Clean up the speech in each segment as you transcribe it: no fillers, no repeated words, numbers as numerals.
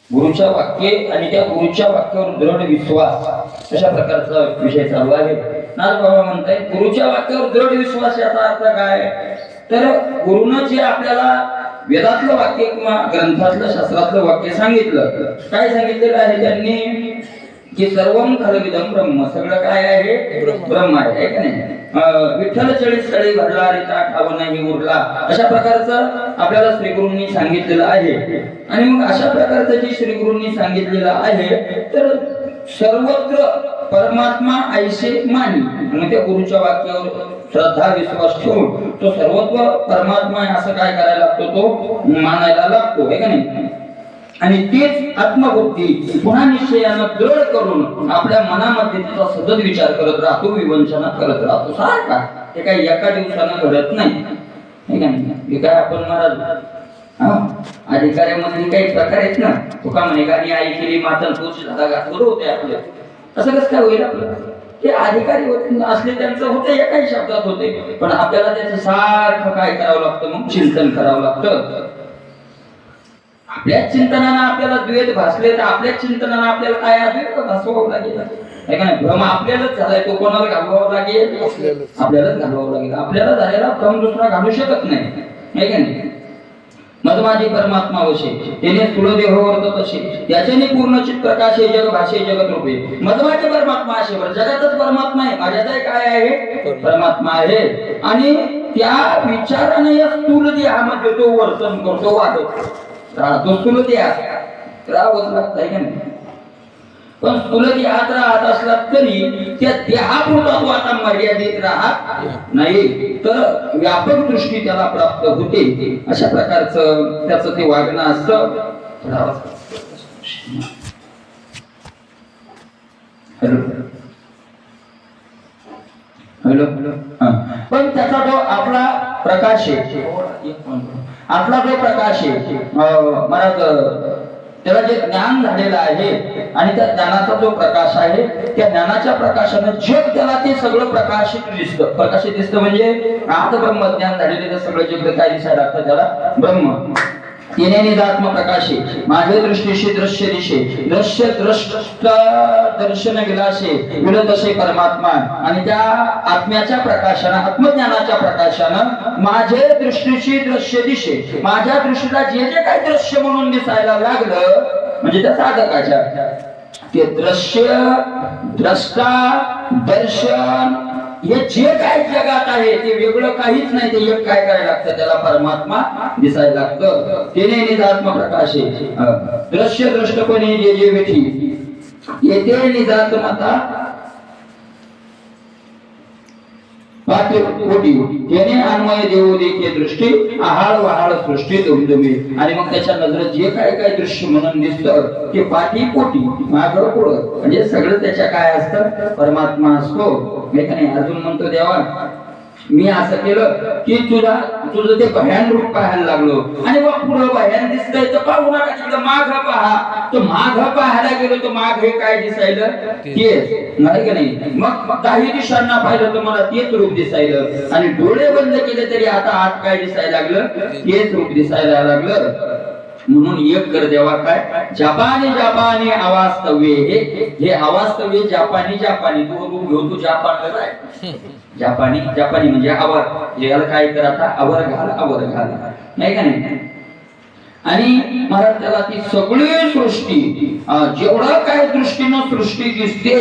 गुरुच्या वाक्य आणि त्या गुरुच्या वाक्यावर दृढ विश्वास अशा प्रकारचा विषय चालू आहे. नाथ बाबा म्हणताय गुरुच्या वाक्यावर दृढ विश्वास याचा अर्थ काय? तर गुरुनं जे आपल्याला वेदातलं वाक्य किंवा ग्रंथातलं शास्त्रातलं वाक्य सांगितलं, काय सांगितलेलं आहे त्यांनी की सर्वं खलविदं ब्रह्म, सगळं काय आहे? ब्रह्म आहे का नाही? विठ्ठल चळी स्थळी भरला रिता ठाव नाही उरला, अशा प्रकारचं आपल्याला श्री गुरूंनी सांगितलेलं आहे. आणि मग अशा प्रकारचं जे श्री गुरूंनी सांगितलेलं आहे तर सर्वत्र परमात्मा ऐसे मानी, मग त्या गुरुच्या वाक्यावर श्रद्धा विश्वास ठेवून तो सर्वत्र परमात्मा आहे असं काय करायला लागतो? तो मानायला लागतो, आहे का नाही? आणि तेच आत्मबुद्धी पुन्हा निश्चयानं दृढ करून आपल्या मनामध्ये त्याचा सतत विचार करत राहतो, विवंचना करत राहतो सारखा. ते काही एका दिवसानं घडत नाही, हे काय आपण महाराज अधिकाऱ्यामध्ये काही प्रकार आहेत ना, तुका म्हणे गाणी आई केली मातन तोच झाला घातलं होते आपलं, असं कसं काय होईल आपलं? ते अधिकारी होते असले त्यांचं होते एकाही शब्दात होते, पण आपल्याला त्याचं सारखं काय करावं लागतं? मग चिंतन करावं लागतं. आपल्याच चिंतनानं आपल्याला द्वैत भासले तर आपल्याच चिंतनानं आपल्याला काय अद्वैत भासवावं लागेल, आहे का नाही? भ्रम आपल्यालाच झालाय, तो कोणाला घालवावा लागेल? आपल्यालाच घालवावं लागेल. आपल्याला झालेला भ्रम दुसरा घालू शकत नाही, आहे का नाही? मज माझी परमात्मा वशे त्याने स्थूल देह वर्तत असे, त्याच्याने पूर्णचित प्रकाशे जग भाषे जगत रूपे. मज माझी परमात्मा असे, जगातच परमात्मा आहे, माझ्यातही काय आहे? परमात्मा आहे. आणि त्या विचाराने या स्थूल देहामध्ये तो वर्तन करतो, वागतो राहतो. स्थूल देहात राहावंच लागतं, आहे का नाही? पण स्थूल देहात राहत असला तरी त्या देहापुरता तो आता मर्यादित राहत नाही, तर व्यापक दृष्टी त्याला प्राप्त होते. अशा प्रकारचं त्याचं ते वागणं असतं. हॅलो हॅलो पण त्याचा जो आपला प्रकाश आहे, आपला जो प्रकाश आहे महाराज, त्याला जे ज्ञान झालेलं आहे आणि त्या ज्ञानाचा जो प्रकाश आहे, त्या ज्ञानाच्या प्रकाशानं जग त्याला ते सगळं प्रकाशित दिसतं. प्रकाशित दिसतं म्हणजे आत ब्रह्मज्ञान झालेलं सगळं जग काय दिसायला लागतं? त्याला ब्रह्म. येणे निदात्म प्रकाशे माझे दृष्टीशी दृश्य दिशे, दृश्य दृष्ट दर्शन विलासे विलत असे परमात्मा. आणि त्या आत्म्याच्या प्रकाशानं, आत्मज्ञानाच्या प्रकाशानं माझे दृष्टीशी दृश्य दिशे, माझ्या दृष्टीला जे जे काही दृश्य म्हणून दिसायला लागलं, म्हणजे त्या साधकाच्या ते दृश्य द्रष्टा दर्शन हे जे काही जगात आहे ते वेगळं काहीच नाही, ते एक काय करायला लागतं? त्याला परमात्मा दिसायला लागतं. तेने निजात्म प्रकाशे दृश्य दृष्टपणे जे जे वेठी येते निजात्मता त्याने अन्वय देऊ देखे दृष्टी आहाळ वहाळ सृष्टी दुमदुमी. आणि मग त्याच्या नजरेत जे काय दृश्य म्हणून दिसतं ते पाठी पोटी मागं पुढं म्हणजे सगळं त्याच्या काय असतं? परमात्मा असतो, हे का नाही? अर्जुन म्हणतो देवा मी असं केलं की तुझं ते भयान रूप पाहायला लागलो, आणि मग पुढं भयान दिसतंय तर पाहू नका, तिकडं माग पहा. तो माग पाहायला गेलो तर माग हे काय दिसायलं? तेच, नाही का नाही? मग काही दिशांना पाहिलं तर मला तेच रूप दिसायलं, आणि डोळे बंद केले तरी आता आत काय दिसायला लागलं? तेच रूप दिसायला लागलं. म्हणून एक कर देवा काय जपानी जपानी अवास्तव्य, हे अवास्तव्य जपानी जपानी तू रूप घेऊन तू जपानला जाय. जपानी जपानी म्हणजे आवर, याला काय कर आता? आवर घाल, नाही का नाही? आणि महाराज त्याला ती सगळी सृष्टी जेवढं काय दृष्टीनं सृष्टी दिसते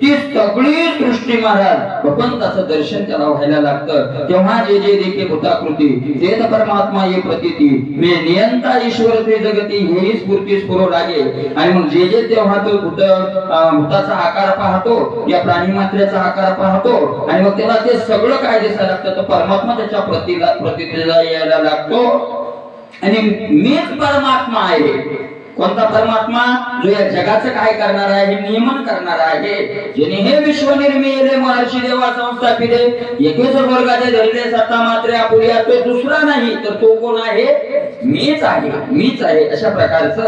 ती सगळी सृष्टी महाराज भगवंताचं दर्शन त्याला व्हायला लागतं. तेव्हा जे जे देखे भूताकृती ते परमात्मा ये प्रतीती मे नियंता ईश्वर ते जगती हेही स्फूर्ती स्फुरू लागे. आणि मग जे जे तेव्हा तो भूताचा आकार पाहतो, या प्राणी मात्रेचा आकार पाहतो, आणि मग त्याला ते सगळं काय दिसायला लागतं? तर परमात्मा त्याच्या प्रतीला यायला लागतो. आणि मीच परमात्मा आहे. कोणता परमात्मा? जो या जगाचं काय करणार आहे? नियमन करणार आहे. जेणे हे विश्व निर्मिले महर्षी देवा संस्थापिले एकेच वर्गाचे धरले सत्ता मात्रे आपुल्या, तो दुसरा नाही तर तो कोण आहे? मीच आहे, मीच आहे. अशा प्रकारचं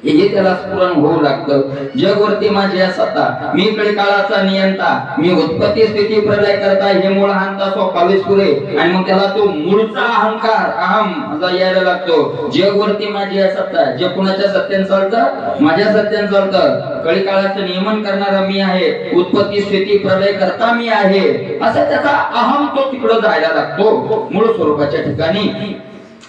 हे त्याला स्फुरण होऊ लागतं. जगवरती माझी सत्ता, मी कळीकाळाचा नियंता, मी उत्पत्ती स्थिती प्रलय करता, हे मूळ हांता स्वपावीस पुरे. आणि मग त्याला तो मूळचा अहंकार अहम असा यायला लागतो. जगवरती माझी सत्ता, जग कुणाच्या सत्तेने चालतं? माझ्या सत्तेने चालतं. कळीकाळाचं नियमन करणारा मी आहे, उत्पत्ती स्थिती प्रलय करता मी आहे, असं त्याचा अहम तो तिकडं जायला लागतो मूळ स्वरूपाच्या ठिकाणी.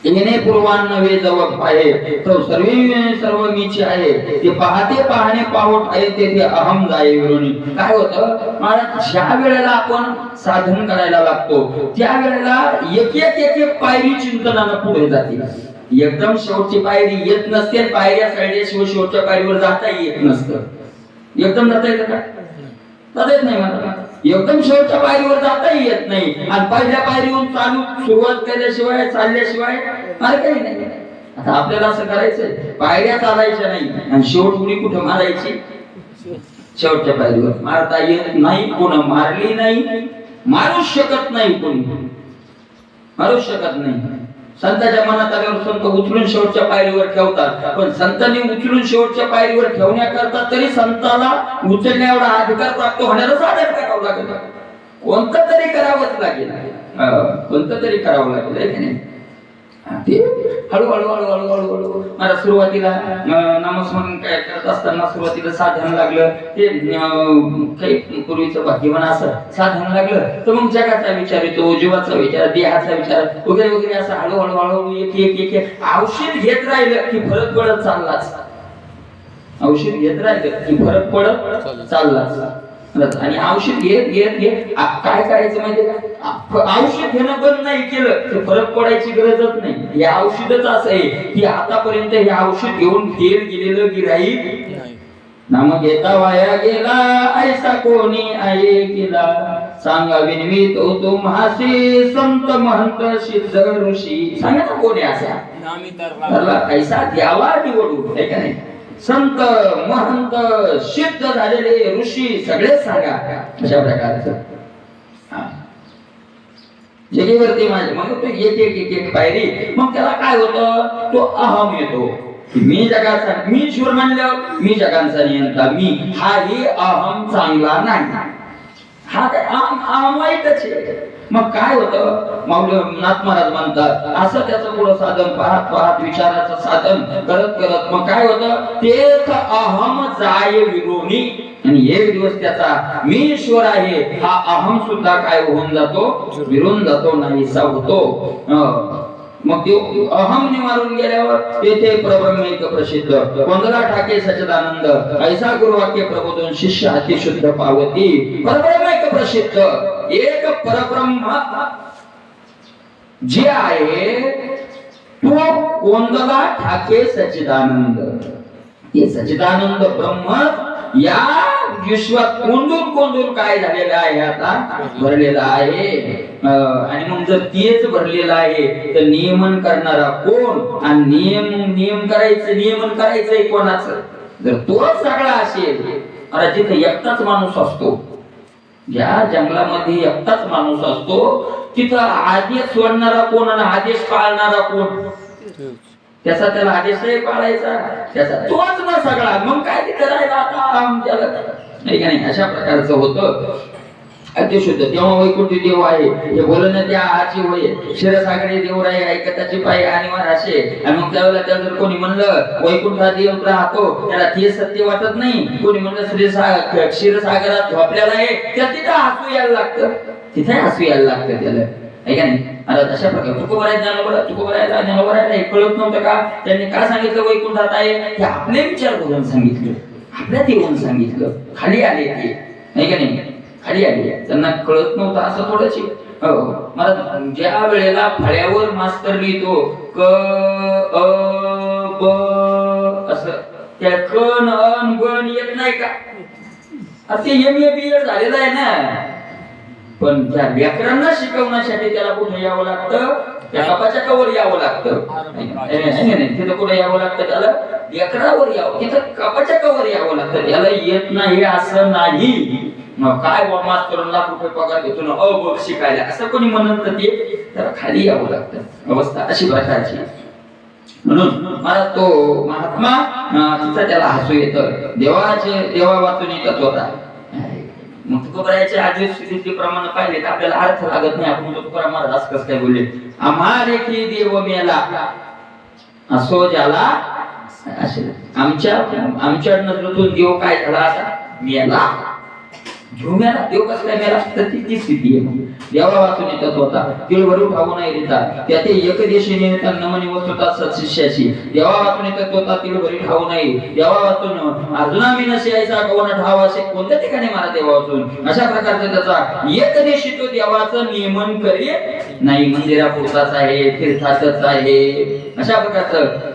येणे पूर्वान नवे जवळ आहे, तो सर्व मीची आहे, ते पाहते पाहणे पाहोट आहे, तेथे अहम जाये विरोनी. काय होतं महाराज, ज्या वेळेला आपण साधन करायला लागतो त्या वेळेला एक एक एक एक पायरी चिंतनानं पुढे जाते. एकदम शेवटची पायरी येत नसते, पायऱ्या चढल्याशिवाय शेवटच्या पायरीवर जाता येत नसतं. एकदम जाता येतं का? जाता येत नाही मला. एकदम शेवटच्या पायरीवर जाताही येत नाही, आणि पहिल्या पायरीवरून चालू सुरुवात केल्याशिवाय चालल्याशिवाय मार्ग काही नाही. आता आपल्याला असं करायचंय, पायऱ्या चालायच्या नाही आणि शेवट उडी कुठं मारायची? शेवटच्या पायरीवर. मारता येत नाही, कोण मारली नाही, मारूच शकत नाही, कोणी मारूच शकत नाही. संतांच्या मनात आल्यावर संत उचलून शेवटच्या पायरीवर ठेवतात, पण संतांनी उचलून शेवटच्या पायरीवर ठेवण्याकरता तरी संताला उचलण्या एवढा अधिकार प्राप्त होण्याला साधन करावं लागेल. कोणतं तरी करावंच लागेल, कोणतं तरी करावं लागेल, आहे की नाही? ते हळूहळू हळूहळू हळूहळू मला सुरुवातीला नामस्मरण काय करत असताना सुरुवातीला साधन लागलं, ते काही पूर्वीचं भाग्यवान असं साधन लागलं तर मग जगाचा विचार येतो, जीवाचा विचार, देहाचा विचार वगैरे वगैरे, असं हळूहळू हळूहळू एक एक एक एक औषध घेत राहिलं की फरक पडत चाललाच. औषध घेत राहिलं की फरक पडत चाललाच. आणि औषध घेत घेत घेत काय करायचं माहितीये का? औषध घेणं बंद नाही केलं तर फरक पडायची गरजच नाही. हे औषधच असं आहे की आतापर्यंत हे औषध घेऊन फेल गेलेलं गिराईक नाम घेता वाया गेला, ऐसा कोणी आहे गेला, सांगा विनवी तो तुम्हासी संत महंत सिद्ध ऋषी. सांगा ना कोणी असा ऐसा द्यावा निवडून, आहे का नाही? संत महंत सिद्ध झालेले ऋषी सगळेच सांगा अशा प्रकारचं. जगेवरती माझे मग तो एक एक एक एक पायरी, मग त्याला काय होतं? तो अहम येतो. मी जगाचा, मी ईश्वर मानल्यावर मी जगांचा नियंता, मी हाही अहम चांगला नाही. हा काय अहम वाईटच आहे. मग काय होतं? नाथ महाराज म्हणतात असं त्याचं पुढं साधन पाहत पाहत विचाराचं साधन करत करत मग काय होतं? तेच अहम जाय विरोनी. आणि एक दिवस त्याचा मी ईश्वर आहे हा अहम सुद्धा काय होऊन जातो? विरून जातो, नाहीसा होतो. मग ते अहम निवारून गेल्यावर तेथे परब्रह्म प्रसिद्ध कोंदला ठाके सच्चिदानंद, ऐसा गुरुवाक्य प्रबोधन शिष्य अतिशुद्ध पावती. परब्रह्म प्रसिद्ध एक परब्रह्म जे आहे तो कोंदला ठाके सच्चिदानंद. हे सच्चिदानंद ब्रह्म या विश्वात कोंडून कोंडून काय झालेलं आहे? आता भरलेला आहे. आणि मग जर तेच भरलेलं आहे तर नियमन करणारा कोण? आणि नियमन करायचंय कोणाचं? जर तोच सगळा असेल, अरे जिथे एकटाच माणूस असतो, ज्या जंगलामध्ये एकटाच माणूस असतो तिथं आदेश सोडणारा कोण आणि आदेश पाळणारा कोण? त्याला आदेशही पाळायचा, त्याचा तोच ना सगळा. मग काय तिथे राहिला आता त्याला, नाही का नाही? अशा प्रकारचं होतं अतिशुद्ध. तेव्हा वैकुंठी देव आहे हे बोलणं त्या आची होय, क्षीरसागरी देव राही ऐकताची पाय आणि असे. आणि मग त्यावेळेला त्याला जर कोणी म्हणलं वैकुंठा देव राहतो, त्याला ते सत्य वाटत नाही. कोणी म्हणलं क्षीरसागरात झोपलेला आहे, त्या तिथं हसू यायला लागतं, तिथे हसू यायला लागतं त्याला, आहे का नाही? आता तशा प्रकारे तुकोबरायला हे कळत नव्हतं का? त्यांनी काय सांगितलं वैकुंठात आहे हे आपले विचार करून सांगितलं, आपल्यात येऊन सांगितलं. खाली आले ते, नाही का नाही? खाली आले, त्यांना कळत नव्हतं असं थोडंच. मला ज्या वेळेला फळ्यावर मास्तर लिहितो क अ ब असं, त्या कण अन बन येत नाही का? ते एम.ए. बी.एड झालेलं आहे ना, पण त्या व्याकरणांना शिकवण्यासाठी त्याला कुठे यावं लागतं? त्या कपाच्या कवर यावं लागतं. तिथं कुठे यावं लागतं? त्याला व्याकरणावर यावं, तिथं कपाच्या कवर यावं लागतं. त्याला येत नाही असं नाही. काय मास्तर लाख रुपये पगार घेतो ना अ ब शिकायला असं कोणी म्हणत ते, त्याला खाली यावं लागतं. अवस्था अशी प्रकारची. म्हणून मला तो महात्मा तिचा त्याला हसू येतं. देवा वाचून येतात होता. मग तुकोबरायाच्या आधी स्थितीतले प्रमाण पाहिले तर आपल्याला अर्थ लागत नाही. आपण तुकोबरा महाराज कसं काय बोलले, आम्हाला की देव मेला असो ज्याला असेल. आमच्या नजरेतून देव काय झाला, आता मेला. घेऊन मेला देव कसं काय मेला, तर ती स्थिती आहे. देवा वाचून येतात होता तिळभरू ठाऊ नाही देता त्या ते एकदेशीने नमनी वस्तुता सत्शिष्याची. देवा वाचून येतात होता तिळभरी ठाऊ नाही. देवा वाचून अजून आम्ही नसे यायचा गवन ठाव असे कोणत्या ठिकाणी मला देवा वाचून अशा प्रकारचा त्याचा एकदेशी तो देवाचं नियमन करी नाही. मंदिरापुरताच आहे, तीर्थातच आहे, अशा प्रकारचं.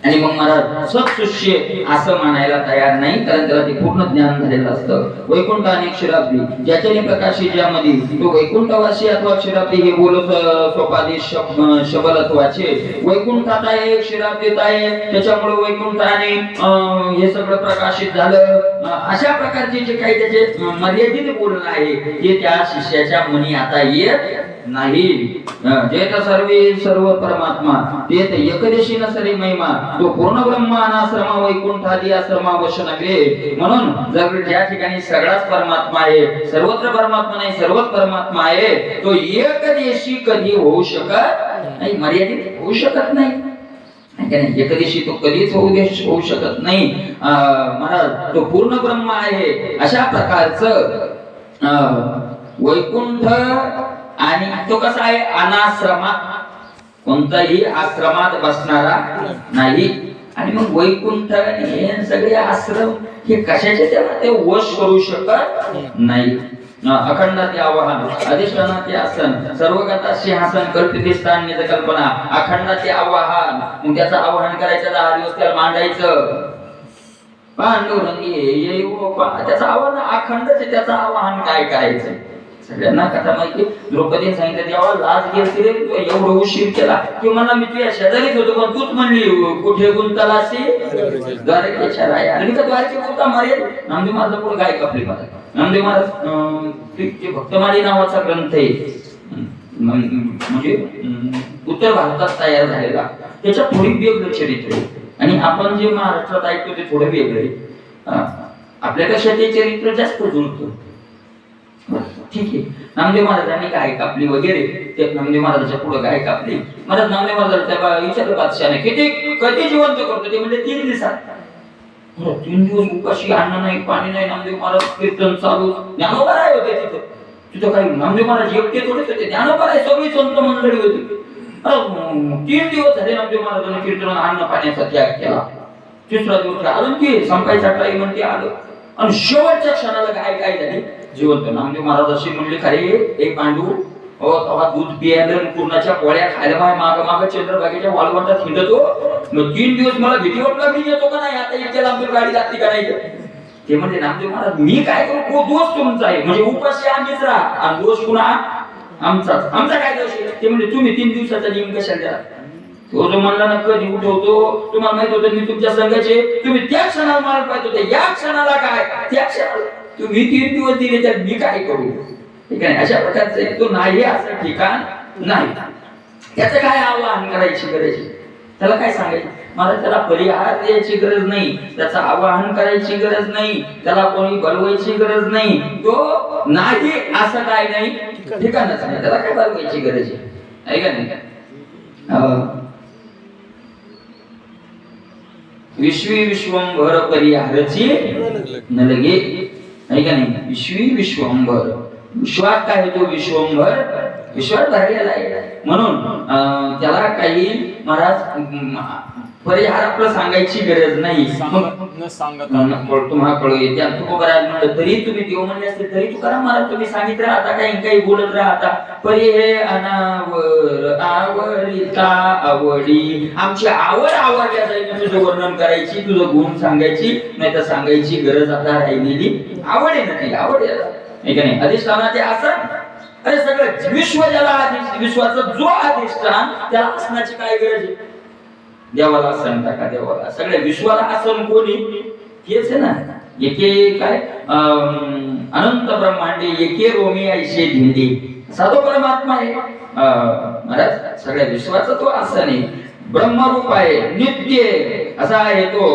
आणि मग महाराज सत्शिष्य असं मानायला तयार नाही, कारण त्याला ते पूर्ण ज्ञान झालेलं असतं. वैकुंठ आणि क्षीराब्दी ज्याच्याने प्रकाशित ज्यामध्ये तो वैकुंठवासी अथवा क्षीराब्दी हे बोलत सोपादी शबलत्वाचे. वैकुंठात आहे, क्षीराब्दीत आहे, त्याच्यामुळे वैकुंठाने हे सगळं प्रकाशित झालं. अशा प्रकारचे जे काही त्याचे मर्यादित बोलणं आहे ते त्या शिष्याच्या मनी आता येत नाही. जे सर्व परमात्मा ते एकदेशी नसरे महिमा तो पूर्ण ब्रह्म अनाश्रमा वैकुंठादी आश्रमा वचन नव्हे. म्हणून जर ज्या ठिकाणी सगळाच परमात्मा आहे, सर्वत्र परमात्मा नाही, सर्वच परमात्मा आहे, तो एकदेशी कधी होऊ शकत नाही, मर्यादित होऊ शकत नाही. एकदेशी तो कधीच होऊ शकत नाही. महाराज तो पूर्ण ब्रह्म आहे. अशा प्रकारचं वैकुंठ आणि तो कसा आहे, अनाश्रमात, कोणताही आश्रमात बसणारा नाही. आणि मग वैकुंठ हे सगळे आश्रम हे कशाचे त्याला ते वश करू शकत नाही. अखंडाचे आवाहन, अधिष्ठानाचे आसन, सर्वगता सिंहासन, कल्पित स्थान कल्पना, अखंडाचे आवाहन. मग त्याचं आवाहन करायचं, 10 दिवस त्याला मांडायचं. पांडुरंगी त्याचं आवाहन अखंडच, त्याचं आवाहन काय करायचं सगळ्यांना कथा माहिती. द्रौपदीने सांगितलं तेव्हा लाज गेलती रे, एवढं उशीर केला की मला मी तुझ्या शेजारीच होतो, पण तूच म्हणली कुठे गुंतलासी द्वारकेच्या राया. आणि द्वारके बोलता मारेल. नामदेव महाराज पुढे गाय कापली मला. नामदेव महाराज भक्तमाली नावाचा ग्रंथ आहे, म्हणजे उत्तर भारतात तयार झालेला. त्याच्या थोडी वेगळं चरित्र आहे आणि आपण जे महाराष्ट्रात ऐकतो ते थोडं वेगळं आहे. आपल्यापेक्षा ते चरित्र जास्त जुळतं. ठीक आहे. नामदेव महाराजांनी गाय कापली वगैरे, ते नामदेव महाराजांच्या पुढे गाय कापली. महाराज नामदेव महाराजांच्या विचारलं बादशाने कधी जिवंत करतो, ते म्हणजे 3 दिवसात. 3 दिवस उपाशी, अन्न नाही, पाणी नाही. नामदेव महाराज कीर्तन चालू. ज्ञानोबा राय होते तिथं काही. नामदेव महाराज एकटे थोडेच होते, ज्ञानोबा राय सगळी संत मंडळी होती. 3 दिवस झाले नामदेव महाराजांनी कीर्तन अन्न पाण्याचा त्याग केला. 3रा दिवस अजून की संपायचा टाईम म्हणते आलं. आणि शेवटच्या क्षणाला काय झाली, जिवंत. नामदेव महाराज अशी म्हणले, खरे एक पांडू हो तेव्हा दूध पियाला पूर्णाच्या पोळ्या खायला माग चंद्रभागेच्या वाळवंटात हिंडतो. मग 3 दिवस मला भीती वाटला, मी येतो का नाही, आता इतक्या लांब गाडी लागते का नाही. ते म्हणजे नामदेव महाराज मी काय करू, दोष तुमचा आहे, म्हणजे उपाशी आम्हीच राहा आणि दोष पुन्हा आमचा काय दोष आहे. ते म्हणजे तुम्ही 3 दिवसाचा नियम कशाला द्या. तो जो म्हणला ना कधी उठवतो, तुम्हाला माहित होतं मी तुमच्या संघाचे, तुम्ही त्या क्षणाला मला पाहिजे होते, या क्षणाला काय, त्या क्षणाला तुम्ही 3 दिवस दिले तर मी काय करू. ठीक आहे. अशा प्रकारचं तो नाही असं ठिकाण नाही. त्याचं काय आवाहन करायची गरज, त्याला काय सांगायचं. मला त्याला परिहार द्यायची गरज नाही, त्याचं आवाहन करायची गरज नाही, त्याला कोणी बोलवायची गरज नाही. तो नाही असं काय नाही, ठिकाणच नाही, त्याला काय बोलवायची गरज आहे का नाही. विश्वी विश्वंभर परिहारची नलगे, आहे का नाही. विश्वी विश्वंभर, विश्वात काय होतो, विश्वंभर विश्वात भरलेला आहे. म्हणून त्याला काही महाराज परिहार आपलं सांगायची गरज नाही. तुम्हाला कळू येते. तुकोबराज म्हणलं तरी तुम्ही देव म्हणले असते तरी तुकाराम महाराज तुम्ही सांगितलं आता काही बोलत राहता. परी हे अनावर आवडीता आवडी, आमची आवडल्या जाईल तुझं वर्णन करायची, तुझं गुण सांगायची, नाही तर सांगायची गरज आता राहिलेली आवड आहे ना, ती आवड आहे का नाही. अधिष्ठानाचे आसन, अरे सगळं विश्व ज्याला विश्वाचं जो अधिष्ठान त्याला असण्याची काय गरज आहे. देवाला आसन टाका, देवाला सगळ्या विश्वाला आसन कोणी, हेच आहे ना. एके काय अनंत ब्रह्मांडे एके रोमी ऐशे धिंडे, साधो परमात्मा आहे महाराज. सगळ्या विश्वाचा तो आसन आहे. ब्रह्मरूप आहे, नित्य असा आहे तो,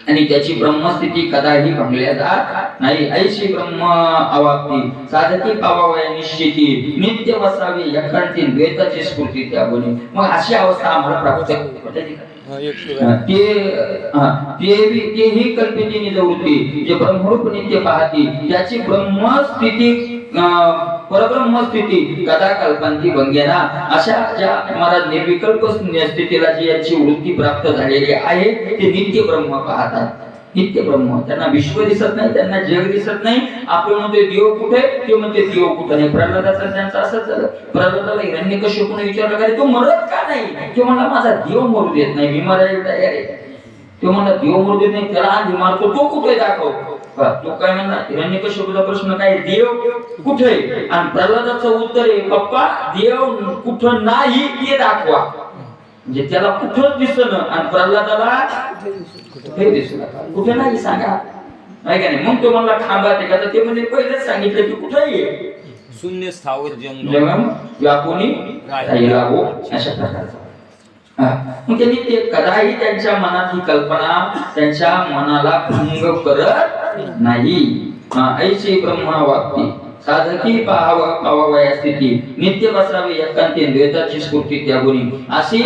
आणि त्याची ब्रह्मस्थिती कदाही भंगल्या जात नाही. ऐशी ब्रह्म अवाप्ती साधकी पावावया निश्चिती नित्य वसावी एकांती द्वैताची स्फूर्ती त्या गुणी. मग अशी अवस्था आम्हाला प्राप्त होते. तेही कल्पिती निजवृत्ती जे ब्रह्मरूप नित्य पाहती त्याची ब्रह्मस्थिती परब्रह्म स्थिती कदा कल्पांती भंगेना. अशा ज्या महाराज निर्विकल्प स्थितीला जी याची वृत्ती प्राप्त झालेली आहे ते नित्य ब्रह्म पाहतात. नित्य ब्रह्म, त्यांना विश्व दिसत नाही, त्यांना जग दिसत नाही. आपण म्हणतोय देव कुठे, ते म्हणते देव कुठे नाही. प्रल्हादाचं त्यांचं असंच झालं. प्रल्हादाला हिरण्यकश्यपूने विचारलं का तो मरत का नाही, तो म्हणला माझा देव मरू देत नाही, मी मरायला तयार आहे. तो म्हणला देव मरू देत नाही, त्याला आधी मारतो, तो कुठे दाखव. तो काय म्हणला, हिरण्यकश्यपूचा प्रश्न काय, देव कुठे, आणि प्रल्हादाचं उत्तर आहे पप्पा देव कुठं नाही ते दाखवा. म्हणजे त्याला कुठं दिसणं आणि प्रल्हादाला कुठे दिसणं, कुठे नाही सांगा, नाही का नाही. मग तो म्हणला खांबा ते का, ते म्हणजे पहिलेच सांगितलं की कुठे आहे, शून्य स्थावर जंगम व्यापुनी राहिला हो, अशा प्रकारचा. मग त्यांनी ते कदाही त्यांच्या मनात ही कल्पना त्यांच्या मनाला भंग करत नाही. ऐशी ब्रह्मा वाक्ती साधकी पावावया स्थिती नित्य बसावे एकांती द्वैताची स्फूर्ती त्या गुणी. अशी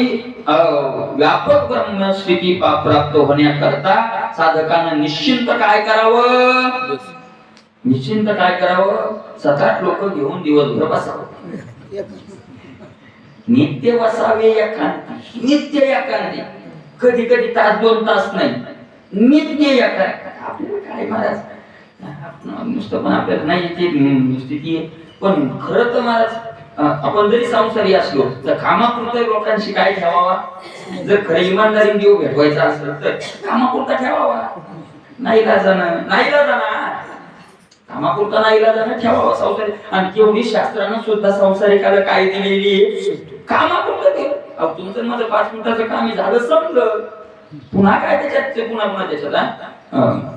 व्यापक ब्रह्म स्थिती प्राप्त होण्याकरता साधकांना निश्चिंत काय करावं, निश्चिंत काय करावं, 7-8 लोक घेऊन दिवसभर बसावं. नित्य बसावे एकांती, नित्य एकांती, कधी कधी तास 2 तास नाही, नित्य एकांती. आपल्याला काय महाराज नुसतं पण आपल्याला नाही ती स्थिती आहे. पण खरं तर महाराज आपण जरी संसारी असलो तर कामापुरता लोकांशी काय ठेवावा, जर खरं इमानदारीने देव भेटवायचा असेल तर कामापुरता ठेवावा, नाहीला जाणार कामापुरता नाहीला जाणं ठेवावा संसारी. आणि केवढी शास्त्रानं सुद्धा संसारिकाला काय दिलेली आहे, कामापुरतं ते. तुमचं माझं 5 मिनिटाचं काम झालं संपलं, पुन्हा काय त्याच्यात, पुन्हा त्याच्यात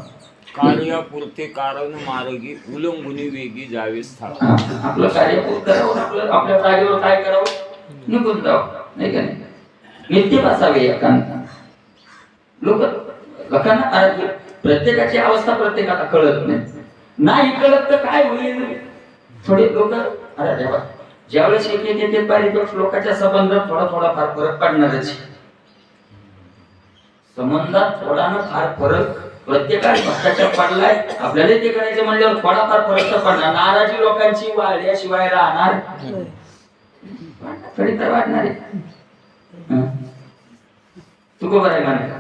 कार्यापुरते कारण मार्गी उलंघुनी वेगी जावे स्थळ. आपलं कार्य करावं, आपल्या जागेवर काय करावं, निघून जावं, नाही का नाही. नित्य बसावे एकांत. लोकांना प्रत्येकाची अवस्था प्रत्येकाला कळत नाही कळत तर काय होईल. थोडे लोक ज्यावेळेस एक येते पाहिजे लोकांच्या संबंधात थोडा फार फरक पडणारच. संबंधात थोडानं फार फरक प्रत्येकाला भक्ताच्या पडलाय. आपल्याला ते करायचं म्हणल्यावर थोडाफार फरक तर पडणार. नाराजी लोकांची वाढल्याशिवाय राहणार तरी तर वाढणार आहे. तुको बरं आहे म्हणे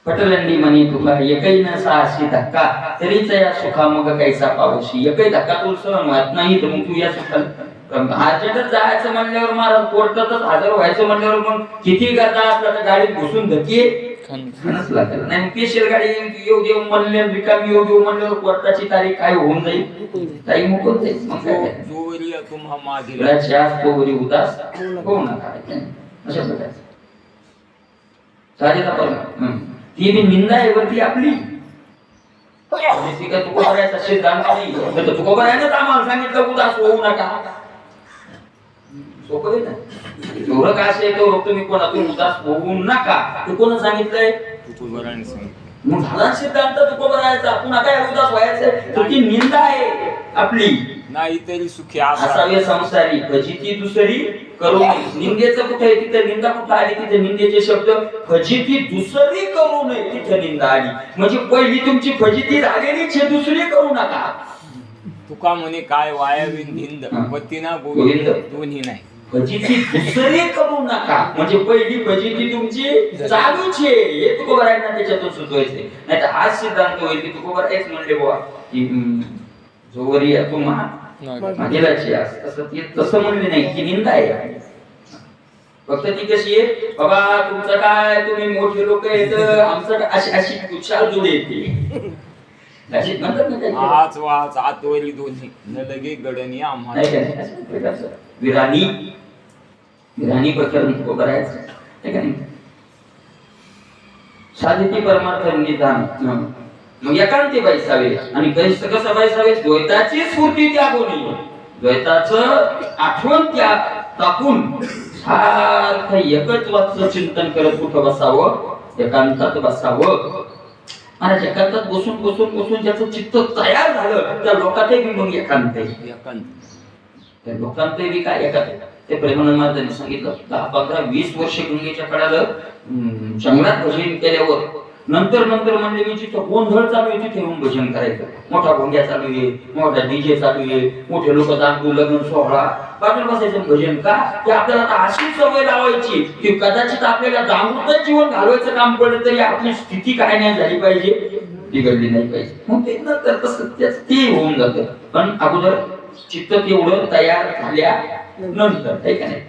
पटलंडी म्हणे तुका एकही न साहसी धक्का तरीच या सुखा मग कैसा पावशी. एकही धक्का तू सहन होत नाही तर मग तू या सुखाला अर्जंटच जायचं म्हणल्यावर महाराज कोर्टातच हजर व्हायचं म्हणल्यावर मग किती गर्दा असला तर गाडीत घुसून धक्के नाही. स्पेशल गाडी येऊ देऊ म्हणले रिकामी येऊ देऊ म्हणल्यावर कोर्टाची तारीख काय होऊन जाईल, ताई मुकून जाईल. मग काय उदास होऊ नका अशा प्रकारचं साधेचा पण ती बी निंदा आहे वरती आपली. तुकोबरायचा सिद्धांत नाही, तुकोबरायनंच आम्हाला सांगितलं उदास होऊ नका. सोपं आहे ना, एवढं काय असेल तो तुम्ही कोणातून उदास होऊ नका ते कोण सांगितलंय, तुकोबरायने सांगितलं. मग झाला सिद्धांत तुकोबरायचा, पुन्हा काय उदास व्हायचं, ती निंदा आहे आपली. नाही तरी सुखी असावे संसारी फजिती दुसरी करू नये. निंदेचं कुठे आहे तिथे निंदा कुठे आली, तिथे निंदेचे शब्द फजिती दुसरी करू नये तिथे निंदा आली. म्हणजे पहिली तुमची फजिती झालेलीच आहे, दुसरी करू नका. तुका म्हणे काय वायाविन भिंद पतीना गोविंद दोन्ही नाही. फजिती दुसरी करू नका म्हणजे पहिली फजिती तुमची चालूच आहे हे तुकोबरायांना त्याच्यातून सुचवायचे. नाही तर हाच सिद्धांत होईल की तुकोबरायच म्हणले बुवा की जोवरी तुम्हा मागेलाची तसं म्हणले नाही की निंदा आहे. फक्त ती कशी आहे बाबा तुमचं काय तुम्ही मोठे लोक आहेत आमचं अशी अशी कुशाल जोड येते अशी म्हणतात ना. आज वाच आतवरी दोन्ही न लगे गडणी आम्हाला विराणी प्रकरण तुकोबरायचं आहे का नाही. साधिती परमार्थ निदान मग एकांती बैसावे आणि कसं बैसावे, द्वैताची स्फूर्ती त्या गुणी, द्वैताचं आठवण त्या टाकून सारखं एकच वाचं चिंतन करत कुठं बसावं, एकांतात बसावं. आणि एकांतात बसून बसून बसून ज्याचं चित्त तयार झालं त्या लोकांतही मग एकांत आहे. त्या लोकांतही काय एकांत. ते प्रेमानंद महाराजांनी सांगितलं 10, 15, 20 वर्ष गंगेच्या कडाला जंगलात भजन केल्यावर नंतर म्हणजे मी जिथं गोंधळ चालू आहे तिथे येऊन भजन करायचं. मोठा भोंग्या चालू आहे, मोठा डीजे चालू आहे, मोठे लोक दांडू लग्न सोहळा बाजूला बसायचं भजन. का की आपल्याला आता अशी सवय लावायची की कदाचित आपल्याला दांडूतच जीवन घालवायचं काम पडलं तरी आपली स्थिती काय नाही झाली पाहिजे, बिघडली नाही पाहिजे. मग ते नंतर तसं ते होऊन जातं. पण अगोदर चित्त तेवढं तयार झाल्या नंतर आहे का नाही.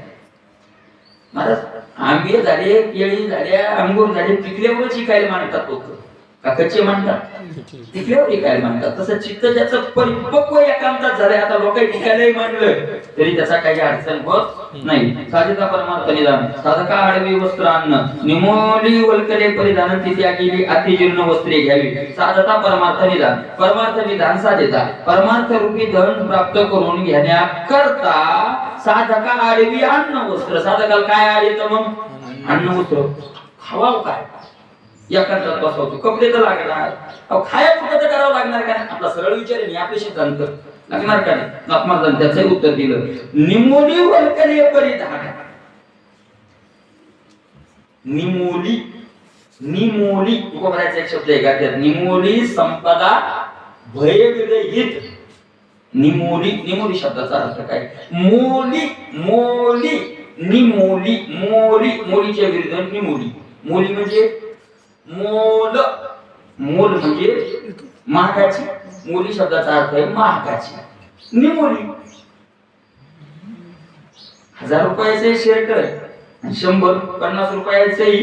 महाराज आंबे झाले, केळी झाल्या, अंगूर झाले, पिकल्यावरच शिकायला मानतात लोक. का कच्चे मानतात? पिकल्यावर शिकायला मानतात. तसं चित्त ज्याचं परिपक्व एकांतात झालंय, आता लोक शिकायलाही मानलं तरी त्याचा काही अडचण होत नाही. साधिका परमार्थ निदान साधका आडवी वस्त्र अन्न निमोली वल्कले परिधान तिथे गेली अतिजीर्ण वस्त्रे घ्यावी. साधता परमार्थ निदान, परमार्थ निदान साधिता परमार्थ रूपी धन प्राप्त करून घेण्याकरता साधका आडवी अन्न वस्त्र. साधकाला काय आडीचं मग? अन्न वस्त्र. खावावं काय? एकांतात बसवतो. कपडे तर लागणार, खाया कुठं तर करावं लागणार का? आपला सरळ विचार आहे, आपले सिद्धांत लागणार का नाही? महाराजांनी त्याचंही उत्तर दिलं. निमोली वल्कले परिधान. निमोली, निमोली तुकोबराचा एक शब्द आहे का त्यात? निमोली संपदा भयविरहित. निमोली, निमोली शब्दाचा अर्थ काय? मोली, मोली, निमोली, मोली, मोलीच्या विरुद्ध निमोली. मोली म्हणजे मोल, मोल म्हणजे महागाची. मोली शब्दाचा अर्थ आहे महागाची. निमोली 1000 रुपयाचे शर्ट, 100-50 रुपयाचेही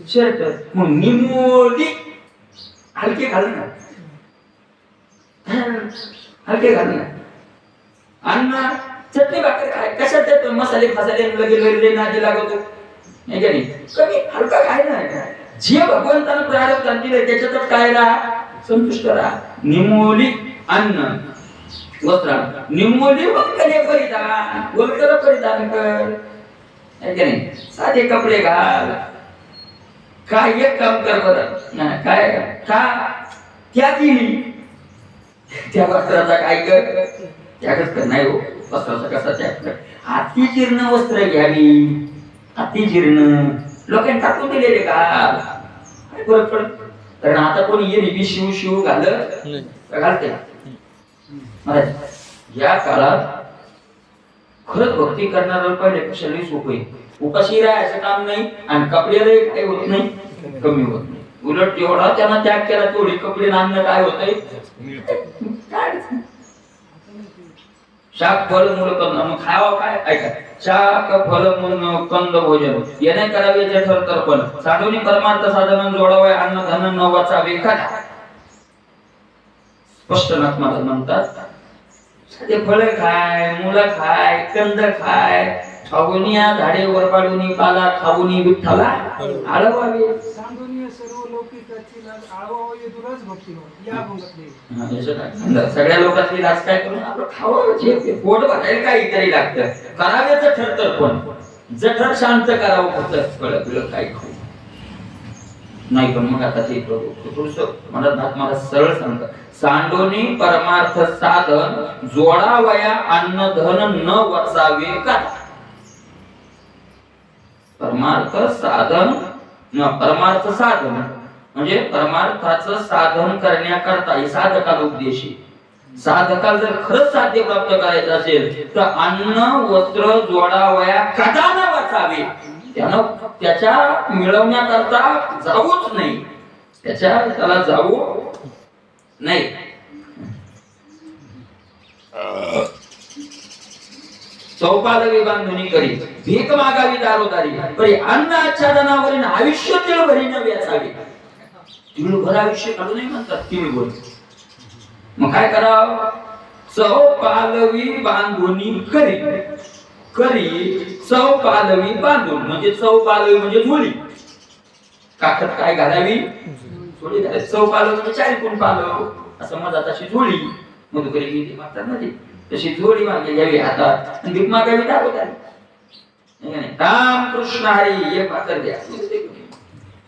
शर्ट. मग निमोली हलके घालणार, हलके घालणार. अन्न चटणी भाकर काय कशात त्यात मसाले फसाले लगे नादी लागतो नाही का नाही. कमी हलका काय ना, जे भगवंतानं प्रारब्धान दिले त्याच्यातच काय राहा, संतुष्ट राहा. निमोली अन्न वस्त्र, निमोली वल्कले परिधान, वल्कल परिधान कर आहे का नाही. साधे कपडे घाल. काय एक काम कर बरं, काय का त्या दिली त्या वस्त्राचा काय कर, त्यागच कर. नाही हो, वस्त्राचा कसा त्याग कर. अति जीर्ण वस्त्र घ्यावी. अति जीर्ण लोकांनी टाकून दिलेले का फरक पडत. कारण आता कोणी ये शिव शिव घालत घालते. महाराज या काळात खरंच भक्ती करणारा पहिले कशालाही सोपं आहे. उपाशी राहायचं काम नाही आणि कपड्यालाही काही होत नाही, कमी होत नाही. उलट जेवढा त्यांना त्याग केला तेवढे कपडे नांदणं काय होतंय, शाक फल मूळ कंद. मग खावा काय ऐका, शाक फल मूळ कंद भोजन येणे करावे जठर तर्पण. साधुनी परमार्थ साधन जोडावे अन्न धन न वाचावे कथा. स्पष्ट नाथ महाराज म्हणतात ते फळ खाय, मुलं खाय, कंद खाय, खाऊनी या झाडे वर पाडूनी पाला खाऊनी विठ्ठला आळवावे. सगळ्या लोकांची लाच काय करून आपलं खावं, जे पोट भरायला काहीतरी लागतं. करावे जठर तर्पण, जठर शांत करावं फक्त. कळलं काय खाऊ नाही. पण मग आता ते थोडस मला सरळ सांगतात. सांडोनी परमार्थ साधन जोडावया अन्न धन न वचावे का. परमार्थ साधन, परमार्थ साधन म्हणजे परमार्थाचं साधन करण्याकरता हे साधकाला उद्देश आहे. साधकाला जर खरंच साध्य प्राप्त करायचं असेल तर अन्न वस्त्र जोडावया कदा न वाचावे. त्यानं त्याच्या मिळवण्याकरता जाऊच नाही, त्याला जाऊ नाही. चौपालवी बांधुनी करी भीक मागावी दारोदारी परी अन्न आच्छादनावरील आयुष्य तिळभरी न व्याचावे. तिळभर आयुष्य काढू नाही म्हणतात, तिळभर. मग काय करावं, चौपालवी बांधुनी करी. करी चौपालवी बांधून म्हणजे चौपालवी म्हणजे झोळी. काखत काय घालावी, झोळी घालावी. चौपालव म्हणजे 4 कोण पालव असं मधात अशी झोळी मधुकरी म्हणतात ना, तशी झोळी मागे घ्यावी हातात आणि भीक मागावी दारोदारी. राम कृष्ण हरी एक भाकर द्या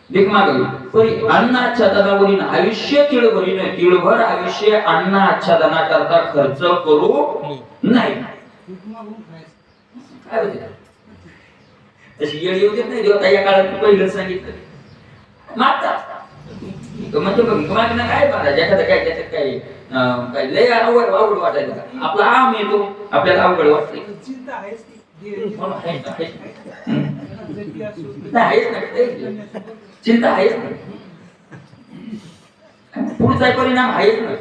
भीक मागली परी अन्न आच्छादनावरील आयुष्य तिळभर आयुष्य अन्न आच्छादना करता खर्च करू नाही. काय होते तशी येळी होते नाही देवता या काळात पहिलं सांगितलं मागतात म्हणजे मागणं काय महाराज एखादं काय त्याच्यात काय काय लय अवघड वाटायचं आपला आम येतो आपल्याला अवघड वाटतंय चिंता आहेच नाही पुढचा परिणाम आहेच नाही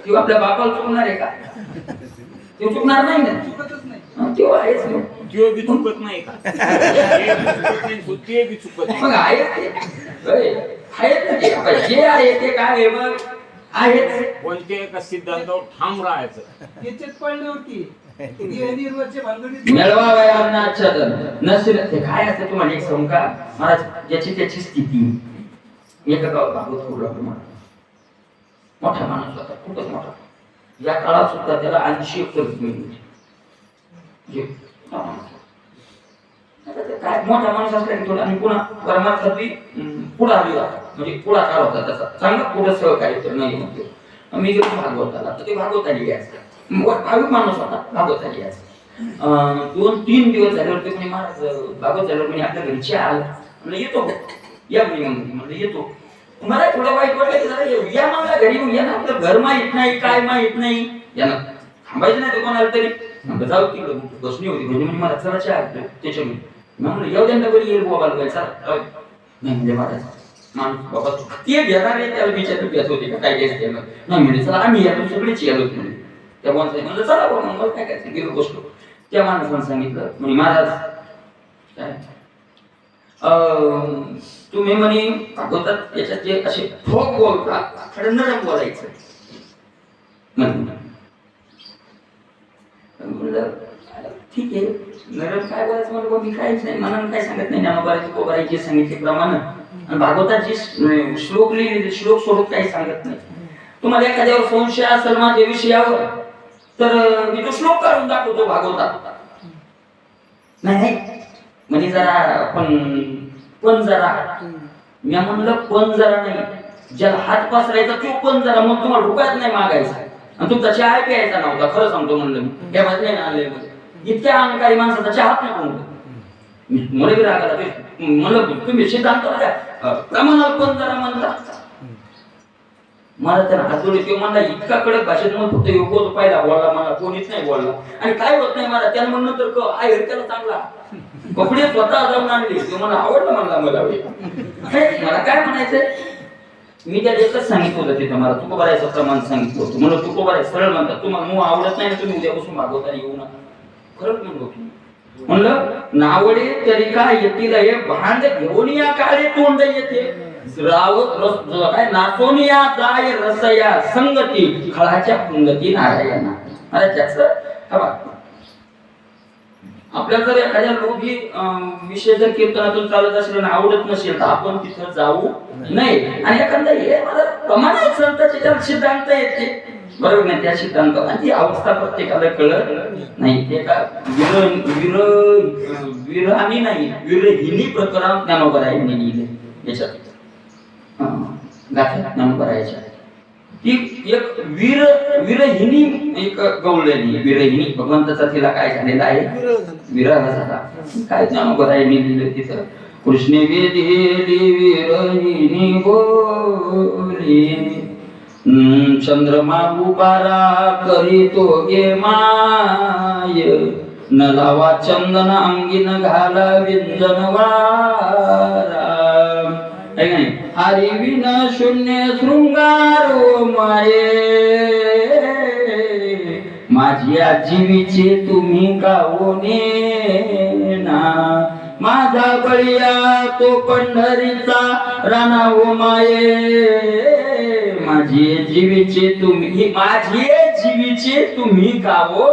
किंवा आपल्या बापाला चुकणार आहे का ते चुकणार नाही ना तेव्हा आहेच नाही जो बी चुकत नाही का ते बी चुकत नाही मग आहेत ना ते जे आहे ते काय आहे मग आहेच कोणते एका सिद्धांतावर ठाम राहायचं त्याच्यात पडल्यावरती मिळवा वयांना आच्छादन नसेल ते काय असतं तुम्हाला एक सांगू का महाराज ज्याची त्याची स्थिती एका गावात भागवत होता मोठा माणूस होता खूपच मोठा या काळात सुद्धा त्याला 80 एकर जमीन होती काय मोठा माणूस असला की थोडा आणि पुन्हा परमार्थातली पुढारी होता म्हणजे पुढाकार होता त्याचा चांगला पुढे सहकार्य तर नाही म्हणतो मी गेलो भागवताला तर ते भागवताली घ्यायचं भाविक माणूस होता भागवताली घ्यायचं 2-3 दिवस झाल्यावरती म्हणे महाराज भागवत झाल्यावर म्हणे आपल्या घरी चहा आला म्हणजे येतो या म्हणजे येतो मला थोडं वाईट वाटलं की जरा या मला घरी या ना आपलं घर माहित नाही काय माहित नाही यानं थांबायचं नाही ते कोणाला तरी जाऊ तिकडे बसणी होती म्हणजे मला चला चहा त्याच्यामध्ये म्हणलं येऊ द्या बरी येईल बाबाला व्हायचा नाही म्हणजे महाराज माणूस बाबा ते घेणार आहे त्याला विचारलं घेत होते का काय घ्यायचं नाही म्हणजे चला आम्ही यालो सगळेच यालो म्हणजे त्या माणसाने म्हणलं चला बाबा मला काय करायचं गेलो बसलो त्या माणसानं सांगितलं म्हणजे महाराज काय तुम्ही म्हणे भागवतात त्याच्यात जे असे ठोक बोलतात खरं नरम बोलायचं म्हणलं ठीक आहे नरम काय बोलायचं म्हणलं मी काहीच नाही मनानं काय सांगत नाही ज्ञानोबाराची कोबाराची सांगितल्याप्रमाणे आणि भागवतात जी श्लोक लिहिलेले श्लोक स्वरूप काही सांगत नाही तुम्हाला एखाद्यावर संशय असेल माझ्या विषयावर तर मी तो श्लोक काढून दाखवतो भागवतात नाही म्हणजे जरा पण जरा मी म्हणलं पण जरा नाही ज्याला हात पसरायचा तो पण जरा मग तुम्हाला रुपयात नाही मागायचा आणि तुमचा चहा प्यायचा नव्हता खरं सांगतो म्हणलं मी त्या नाही आणले इतक्या अहंकारी माणसाचा चहा नाही मला बी राग आला म्हणलं तुम्ही सिद्धांत प्रमाणात पण जरा म्हणता मला त्याला हात जोडले तो म्हणला इतका कडक भाषेत मग फक्त योगोच पाहिला बोलला मला कोणीच नाही बोलला आणि काय होत नाही मला त्याला म्हणलं तर आय त्याला चांगला कपडे स्वतः जाऊन आणले ते मला आवडलं म्हणला मला काय म्हणायचंय मी त्याला एकच सांगितलं होतं तिथं मला तुकोबारायचं प्रमाण सांगितलं होतं म्हणून तुकोबाराय सरळ म्हणतात तुम्हाला मूळ आवडत नाही ना तुम्ही उद्यापासून भागवताना येऊ नका खरंच म्हणलो म्हणलं नावडे तरी काय येतील हे भांड घेऊन या काळे तोंड येते काय नाचोनिया जाय रसया संगती खळाच्या पंगती नारायणा अरे त्याच आपल्याला जर एखाद्या लोभी विषय जर कीर्तनातून चालत असेल आणि आवडत नसेल तर आपण तिथं जाऊ नये आणि एखादा हे मला प्रमाणात संतांचे त्याला सिद्धांत येते बरोबर नाही त्या सिद्धांत ती अवस्था प्रत्येकाला कळत नाही ते का विरहानी नाही विरहिनी प्रकरण ज्ञानोबरायांनी लिहिले याच्यात गाथा ज्ञानोबरायाच्या ती एक विरहिनी एक गवळणी विरहिनी भगवंताचा तिला काय झालेला आहे विरह झाला काय ज्ञानोबरायांनी लिहिलं तिथं कृष्णे वेदी विरहिनी बोली चंद्रमा उबारा करीतो गे माय न लावा चंदन अंगीन घाला विंजन वारा हरी विन शून्य शृंगारो माये माझ्या जीवीचे तुम्ही गावोने ना माझा बळीया तो पंढरीचा राणावो माये माझे जीवीचे तुम्ही गावो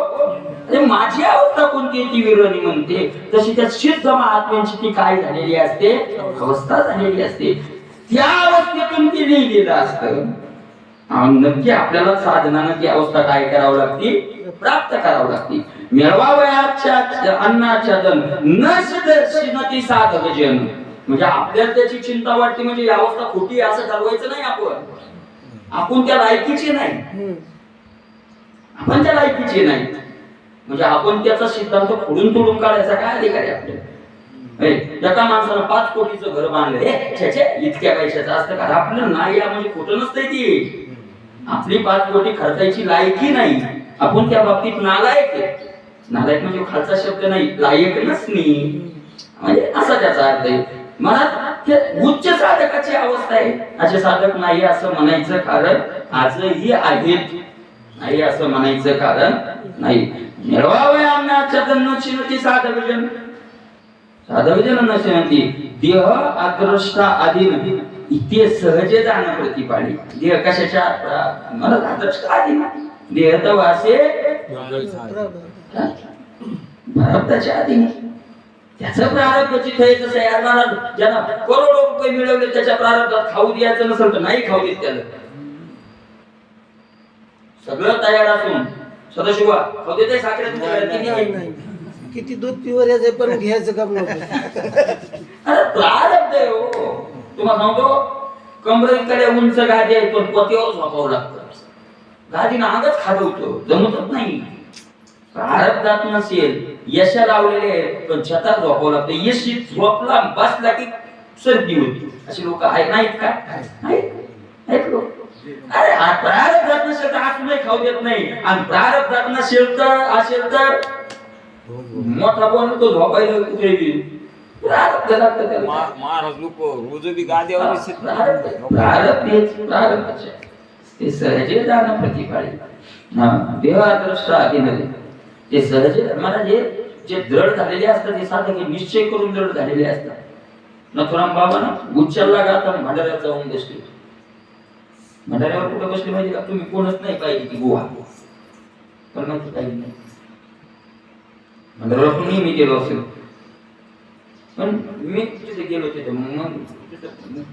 माझी अवस्था कोणती ती विरणी म्हणते तशी त्या सिद्ध महात्म्यांची ती काय झालेली असते अवस्था झालेली असते त्या अवस्थेतून ती लिहिलेलं असतं नक्की आपल्याला साधनानं ती अवस्था काय करावं लागते प्राप्त करावं लागते मिळवावयाच्या अन्नाच्या दन न शिनती साधक जन. म्हणजे आपल्याला त्याची चिंता वाटते म्हणजे ही अवस्था खोटी आहे असं ठरवायचं नाही. आपण त्या लायकीचे नाही, आपण त्या लायकीचे नाही. म्हणजे आपण त्याचा सिद्धांत फोडून तोडून काढायचा काय अधिकार आहे आपल्याला? एका माणसानं 5 कोटीचं घर बांधलं, इतक्या पैशाचं असतं का? आपलं नाही म्हणजे खोटं नसतंय ती. आपली 5 कोटी खर्चायची लायकी नाही, आपण त्या बाबतीत नालायक आहे. नालायक म्हणजे खालचा शब्द नाही, लायक नसणी म्हणजे असा त्याचा अर्थ आहे. मनात उच्च साधकाची अवस्था आहे. असे साधक नाही असं म्हणायचं कारण आजही आहेत, नाही असं म्हणायचं कारण नाही. मिळवावया अन्नाच्या दन शिनती साधक जन. साधक जन न शिनती देह अदृष्टा अधीन इथे सहजे जाणं प्रतिपाळी. देह कशाच्या? मला अदृष्ट अधीन. देह तर वासे प्रारब्धाच्या अधीन. त्याचं प्रारब्ध जिथे आहे तसं यार महाराज ज्यांना करोडो रुपये मिळवले त्याच्या प्रारब्धात खाऊ द्यायचं नसेल तर नाही खाऊ देत त्याला. सगळं तयार असून सदाशिवा खाऊ देते साखरेत किती दूध पिवर यायचं पण घ्यायचं काम नव्हतं. अरे प्रारब्ध आहे हो. तुम्हाला सांगतो कमरेकडे उंच गादी आहे पण पोत्यावर झोपावं लागतं. गादीनं अंगच खाजवतो, जमतच नाही. प्रारब्धात नसेल यशा लावलेले आहेत पण छतात झोपावं लागतं. यशी झोपला बसला की सर्दी होती. अशी लोक आहेत नाहीत का? आहेत लोक. अरे प्रारब्धात नसेल तर असूनही खाऊ देत नाही, आणि प्रारब्धात नसेल तर मोठा बोल तो झोपायला कुठे प्रारब्ध लागतं त्याला. महाराज लोक रोज बी गाद्यावर प्रारब्ध ते सहजे जाणं प्रतिपाळी. देह अदृष्टा अधीन ते सहजे. मला जे दृढ झालेले असतात ते साधक निश्चय करून दृढ झालेले असतात. नथुराम बाबांना उच्चारला गाताना भंडाऱ्यात जाऊन बसले. भंडाऱ्यावर कुठे बसले माहिती का? तुम्ही कोणच नाही पाहिजे की गुहा पण काही नाही. भंडाऱ्यावर पण नेहमी गेलो असेल पण मी तिथे गेलो तिथे मग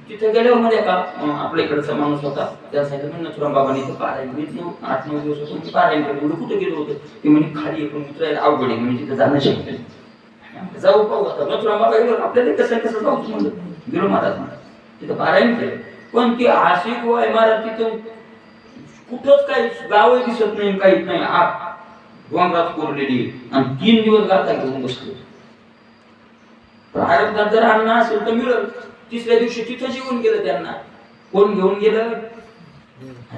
तिथे गेल्यावर मध्ये का आपल्या इकडचा माणूस होता त्या सांगितलं नथुराम बाबांनी इथे पारायण 8-9 दिवसापासून पारायण केलं. कुठे गेलो होतं ते म्हणजे खाली पण उतरायला अवघड आहे म्हणजे तिथे जाणं शक्य नाही. जाऊ पाहू आता. नथुराम बाबा गेलो आपल्याला कसं जाऊ म्हणलं. गेलो महाराज तिथं पारायण केलं पण ती अशी गोवा आहे महाराज तिथं कुठंच काही गावही दिसत नाही, काहीच नाही. डोंगरात कोरलेली आणि 3 दिवस गाता घेऊन बसलो. प्रारब्धात जर अन्न असेल तर मिळेल. 3ऱ्या दिवशी तिथं जेवून गेलं त्यांना. कोण घेऊन गेलं?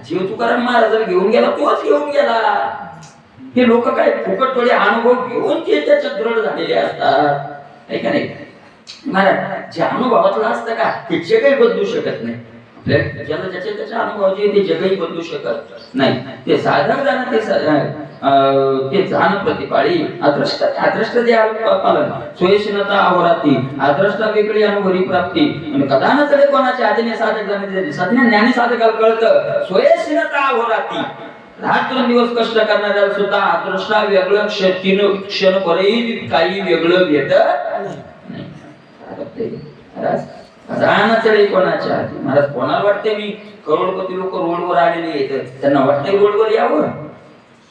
जीव तुकाराम महाराज घेऊन गेला, तोच घेऊन गेला. हे लोक काय फुकट थोडे अनुभव घेऊन ते त्याच्यात दृढ झालेले असतात, आहे का नाही महाराज? जे अनुभवातलं असतं का ते जगही बदलू शकत नाही. ज्याला त्याच्या अनुभवाचे ते जगही बदलू शकत नाही. ते साधक जाणं ते जाणं प्रतिपाळी. अदृष्ट जे पालन सोयीशीलता अहोराती अदृष्टा वेगळी अनुभवी प्राप्ती. आणि कदा न चढे कोणाच्या आधीने साधक जाणे सध्या ज्ञानी साधकाला कळतं सोयीशीलता अहोराती. रात्रंदिवस कष्ट करणाऱ्याला सुद्धा अदृष्टा वेगळं क्षण परही काही वेगळं घेत नाही. चढे कोणाच्या आधी. महाराज कोणाला वाटते मी करोडपती लोक रोडवर आलेले आहेत त्यांना वाटते रोडवर यावं,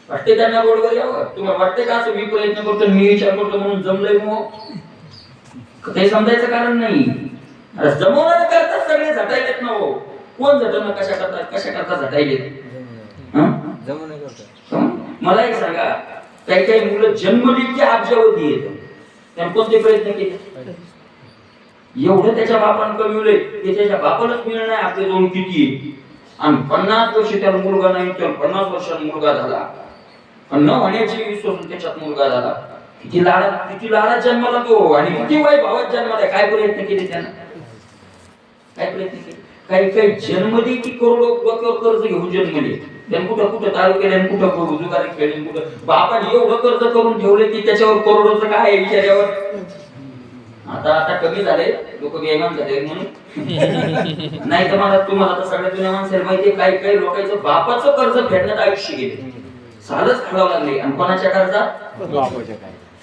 वाटते त्यांना रोडवर यावं. तुम्हाला वाटते का असं मी प्रयत्न करतो मी विचार करतो म्हणून जमलंय मग ते समजायचं कारण नाही. जमवणार करतात सगळे झटायलेत ना हो. कोण झटवणं कशा करता झटायलेत? मला एक सांगा काही मुलं जन्मली की अब्जावधी येत त्यांनी कोणते प्रयत्न केले? एवढं त्याच्या बापानं कमवलंय ते त्याच्या बापालाच मिळणार नाही. आपले दोन किती आणि 50 वर्ष त्याला मुलगा नाही तर 50 वर्षांनी मुलगा झाला. न होण्याची विश्वासून त्याच्यात मुलगा झाला. किती लाडात जन्माला तो आणि किती वाई भावात जन्माला. काय प्रयत्न केले त्यानं? काय प्रयत्न केले? काही जन्मली की करोडो डोक्यावर कर्ज घेऊन जन्मले. त्यानं कुठं दारू केल्याने कुठं जुगारी खेळले कुठं बापाने एवढं कर्ज करून ठेवले की त्याच्यावर करोडोचं काय आहे विचारावर. आता कमी झाले लोक बेईमान झाले म्हणून नाही तर मला तुम्हाला तर सगळ्या जुन्या माणसाला माहितीये काही लोकांचं बापाचं कर्ज फेडण्यात आयुष्य गेले. सालच खालावं लागले. आणि कोणाच्या कर्जात?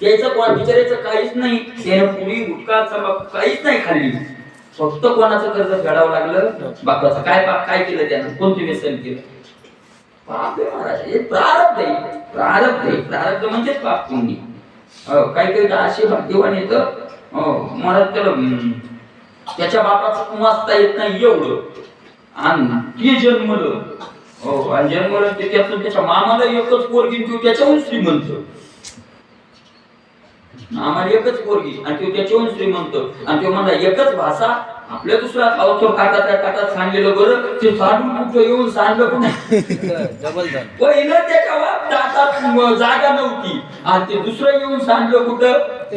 त्याचं कोण बिचारायचं काहीच नाही. त्यानं पुरी गुटखा काहीच नाही खाल्ली. फक्त कोणाचं कर्ज फेडावं लागलं? बापाचं. काय केलं त्यानं? कोणतं व्यसन केलं? पाप आहे महाराज, हे प्रारब्ध आहे. प्रारब्ध आहे. प्रारब्ध म्हणजेच पाप पुण्य. काही काही अशी भाग्यवान येतं महाराज, त्याला त्याच्या बापाचं वाचता येत नाही एवढं, आणि ते जन्मलं आणि जन्मलं ते त्यातून त्याच्या मामाला एकच पोरगी, तो त्याच्याहून श्रीमंत. आम्हाला एकच पोरगी आणि तो त्याच्याहून श्रीमंत, आणि तो म्हणला एकच भाषा आपल्या दुसरा खावतो काटात सांगलेलं बरं, ते साडून कुठं येऊन सांगलं पण पहिलं त्याच्या दातात जागा नव्हती, आणि ते दुसरं येऊन सांगलं कुठं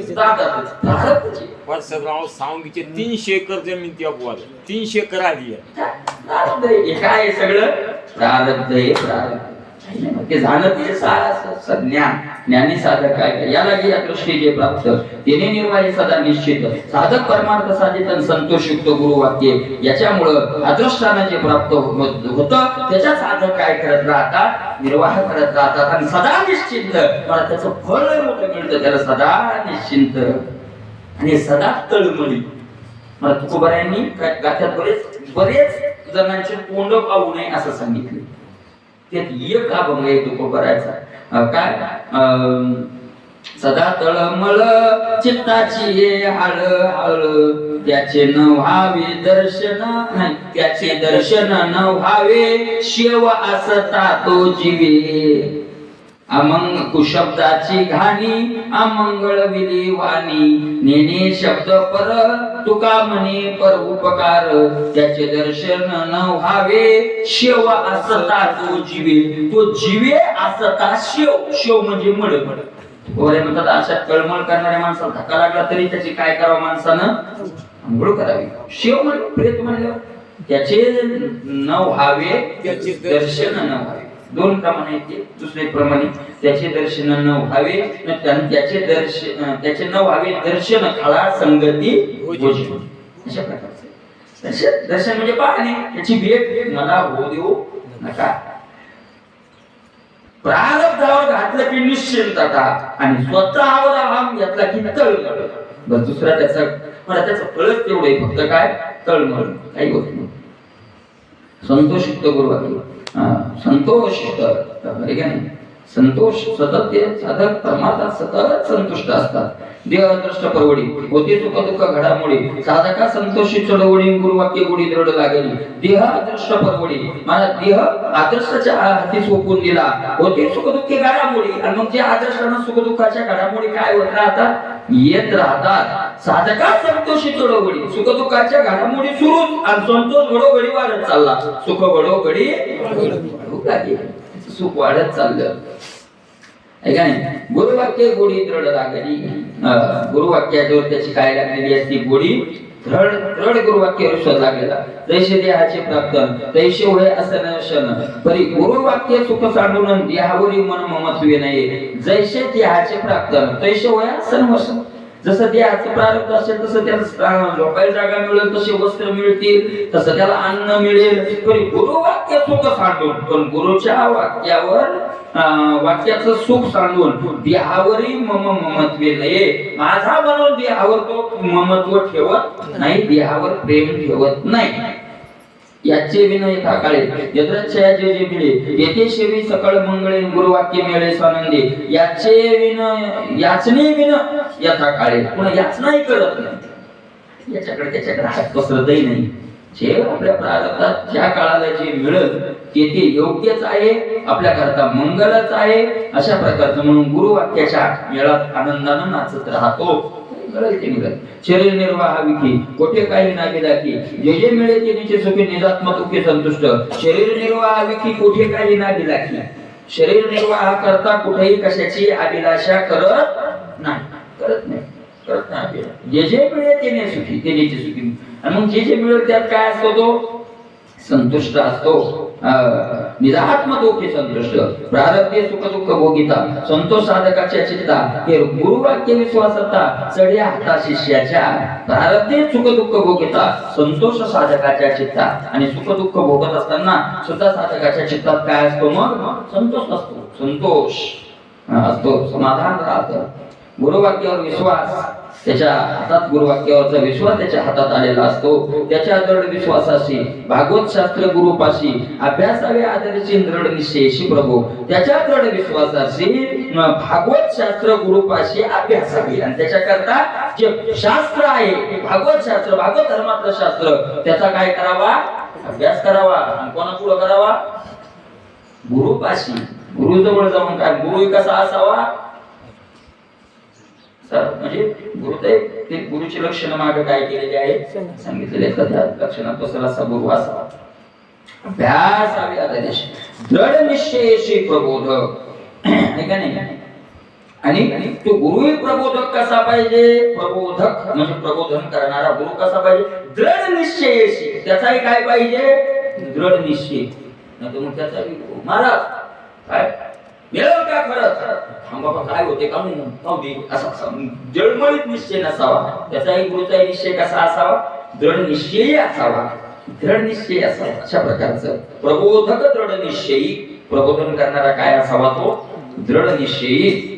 दातातच. वर्षभराव सांगीचे 300 एकर जमीन ती अपवाद, 300 एकर आली आहे. प्रारब्ध आहे. हे काय सगळं प्रारब्ध आहे. प्रारब्ध ते झालं ते ज्ञान. ज्ञानी साधक काय याला या दृष्टीचे प्राप्त तेने निर्वाही सदा निश्चित साधक परमार्थ साधित संतोषयुक्त गुरुवाक्य. याच्यामुळं अदृष्टानं जे प्राप्त होतं त्याच्या साधक काय करत राहतात, निर्वाह करत राहतात, आणि सदा निश्चिंत. मला त्याचं फळ मोठं मिळतं, त्याला सदा निश्चिंत आणि सदा तळमळी. मला तुकोबारायांनी गाथ्यात बरेच जणांचे तोंड पाहू नये असं सांगितलं. त्यात एक अभंग आहे तुकोबाराचा, काय सदा तळमळ चित्ताची हाळ हाळ, त्याचे न व्हावे दर्शन नाही, त्याचे दर्शन न व्हावे शिव असता तो जीवे. अमंग कुशब्दाची घाणी अमंगळ विधी वाणी, नेने शब्द पर तुका म्हणे पर उपकार, त्याचे दर्शन न व्हावे शिव असता तो जीवे. तो जीवे असता शिव. शिव म्हणजे मळ. वरे म्हणतात अशा तळमळ करणाऱ्या माणसाला धक्का लागला तरी त्याची काय करावं, माणसानं आंघोळ करावी. शिव म्हणजे प्रेत म्हणलं, त्याचे न व्हावे त्याचे दर्शन न व्हावे. दोन प्रमाणे येते. दुसरे प्रमाणे त्याचे दर्शन न व्हावे, त्याचे न व्हावे दर्शन खळा संगती भोजन. अशा प्रकारचे दर्शन म्हणजे पाहणे, त्याची भेट मला होऊ देऊ नका. प्रारब्धावर घातलं की निश्चिंतता, आणि स्वतःवर आराम घेतला की तळमळ. बस दुसरा त्याचं फळच तेवढं आहे, फक्त काय तळमळ, काही होत नाही. संतोषयुक्त गुरुवाक्य. संतोष संतोष सतत ते साधक परमात्मा सतत संतुष्ट असतात. देहदृष्ट परवडी होते सुख दुःख घडामोडी, साधका संतोषी चढवडी गुरुवाक्य गुढी दृढ लागली. देह अदृष्ट परवडी, मला देह आदर्शाच्या हाती सोपून दिला, होते सुख दुःख घडामोडी. आणि मग जे आदर्शानं सुख दुःखाच्या घडामोडी काय होत राहतात, येत राहतात. साधका संतोषी चढवडी, सुख दुःखाच्या घडामोडी सुरू, आणि संतोष घडोघडी वाढत चालला. सुख घडोघडी सुख वाढत चाललं. गुरुवाक्य गोडी दृढ लागली. गुरुवाक्यावर त्याची काय लागलेली असते, गोडी दृढ गुरुवाक्य विश्वास लागलेला. तैसे देहाचे प्राप्त तैसे होय असं नशन, परी गुरुवाक्य सुख सांडून देहावरी मन ममत्वे नये. जैसे देहाचे प्राप्त तैसे होय असं वसन. जसं देहाचं प्रारब्ध असेल तसं त्याला झोपायला जागा मिळेल, तसे वस्त्र मिळतील, तसं त्याला अन्न मिळेल. तरी गुरुवाक्य सुख सांडून, पण गुरुच्या वाक्याचं सुख सांडून देहावरी ममत्वे नये. माझा म्हणून देहावर तो ममत्व ठेवत नाही, देहावर प्रेम ठेवत नाही. याचे विनय काळे यद्रच्छया जे जे मिळे येथे शेवी सकळ मंगळे गुरुवाक्य मिळे स्वानंदी. याचे विनय याचने विन यथा काळे, पुन्हा याचनाही करत नाही, याच्याकडे त्याच्याकडे हात पसरतही नाही. जे आपल्या प्रारब्धात ज्या काळाला जे मिळत ते योग्यच आहे, आपल्या करता मंगलच आहे. अशा प्रकारचं म्हणून गुरुवाक्याच्या मेळात आनंदानं नाचत राहतो. शरीर निर्वाह विखी कोठे काही नागे दाखी, जे जे मिळे ते निचे सुखी निजात्म दुःखी संतुष्ट. शरीर निर्वाह विखी कोठे काही नागे दाखी, शरीर निर्वाह करता कुठेही कशाची अभिलाषा करत नाही. जे जे मिळेल ते सुखी, ते निचे सुखी. आणि मग जे जे मिळेल त्यात काय असतो, तो संतुष्ट असतो. निजात्म दुःखी संतुष्ट. प्रारब्धे सुख दुःख भोगिता संतोष साधकाच्या चित्ता. हे गुरुवाक्य विश्वासता चढ्या हाता शिष्याच्या. प्रारब्धे सुख दुःख भोगिता संतोष साधकाच्या चित्ता. आणि सुख दुःख भोगत असताना सुद्धा साधकाच्या चित्तात काय असतो, मग संतोष असतो, संतोष असतो, समाधान राहतं. गुरुवाक्यावर विश्वास त्याच्या हातात गुरुवाक्यावरचा विश्वास त्याच्या हातात आलेला असतो. त्याच्या दृढ विश्वासाशी भागवत शास्त्र गुरुपाशी अभ्यासावे आदरची दृढ निश्चयशी प्रभू. त्याच्या दृढ विश्वासाशी भागवत शास्त्र गुरुपाशी अभ्यासावे आणि त्याच्याकरता जे शास्त्र आहे भागवत शास्त्र, भागवत धर्मातलं शास्त्र, त्याचा काय करावा? अभ्यास करावा. आणि कोणापुढे करावा? गुरुपाशी. गुरुजवळ जाऊन. काय गुरु कसा असावा? म्हणजे गुरु ते गुरुची लक्षणं मागे काय केलेली आहे सांगितलेले. त्या लक्षणात कसला असा गुरु असावा? अभ्यास हवी आदेश दृढ निश्चयशी प्रबोधक आहे का नाही? आणि तो गुरुही प्रबोधक कसा पाहिजे? प्रबोधक म्हणजे प्रबोधन करणारा गुरु कसा पाहिजे? दृढ निश्चयशी. त्याचाही काय पाहिजे? दृढ निश्चय. नाही तर मग त्याचा महाराज काय मिळेल का खरंच? बाबा काय होते का असा जळमळीत निश्चय नसावा. त्याचाही गुरुचाही निश्चय कसा असावा? दृढ निश्चयी असावा. दृढ निश्चय असावा. अशा प्रकारचं प्रबोधक दृढ निश्चयी. प्रबोधन करणारा काय असावा? तो दृढ निश्चयी.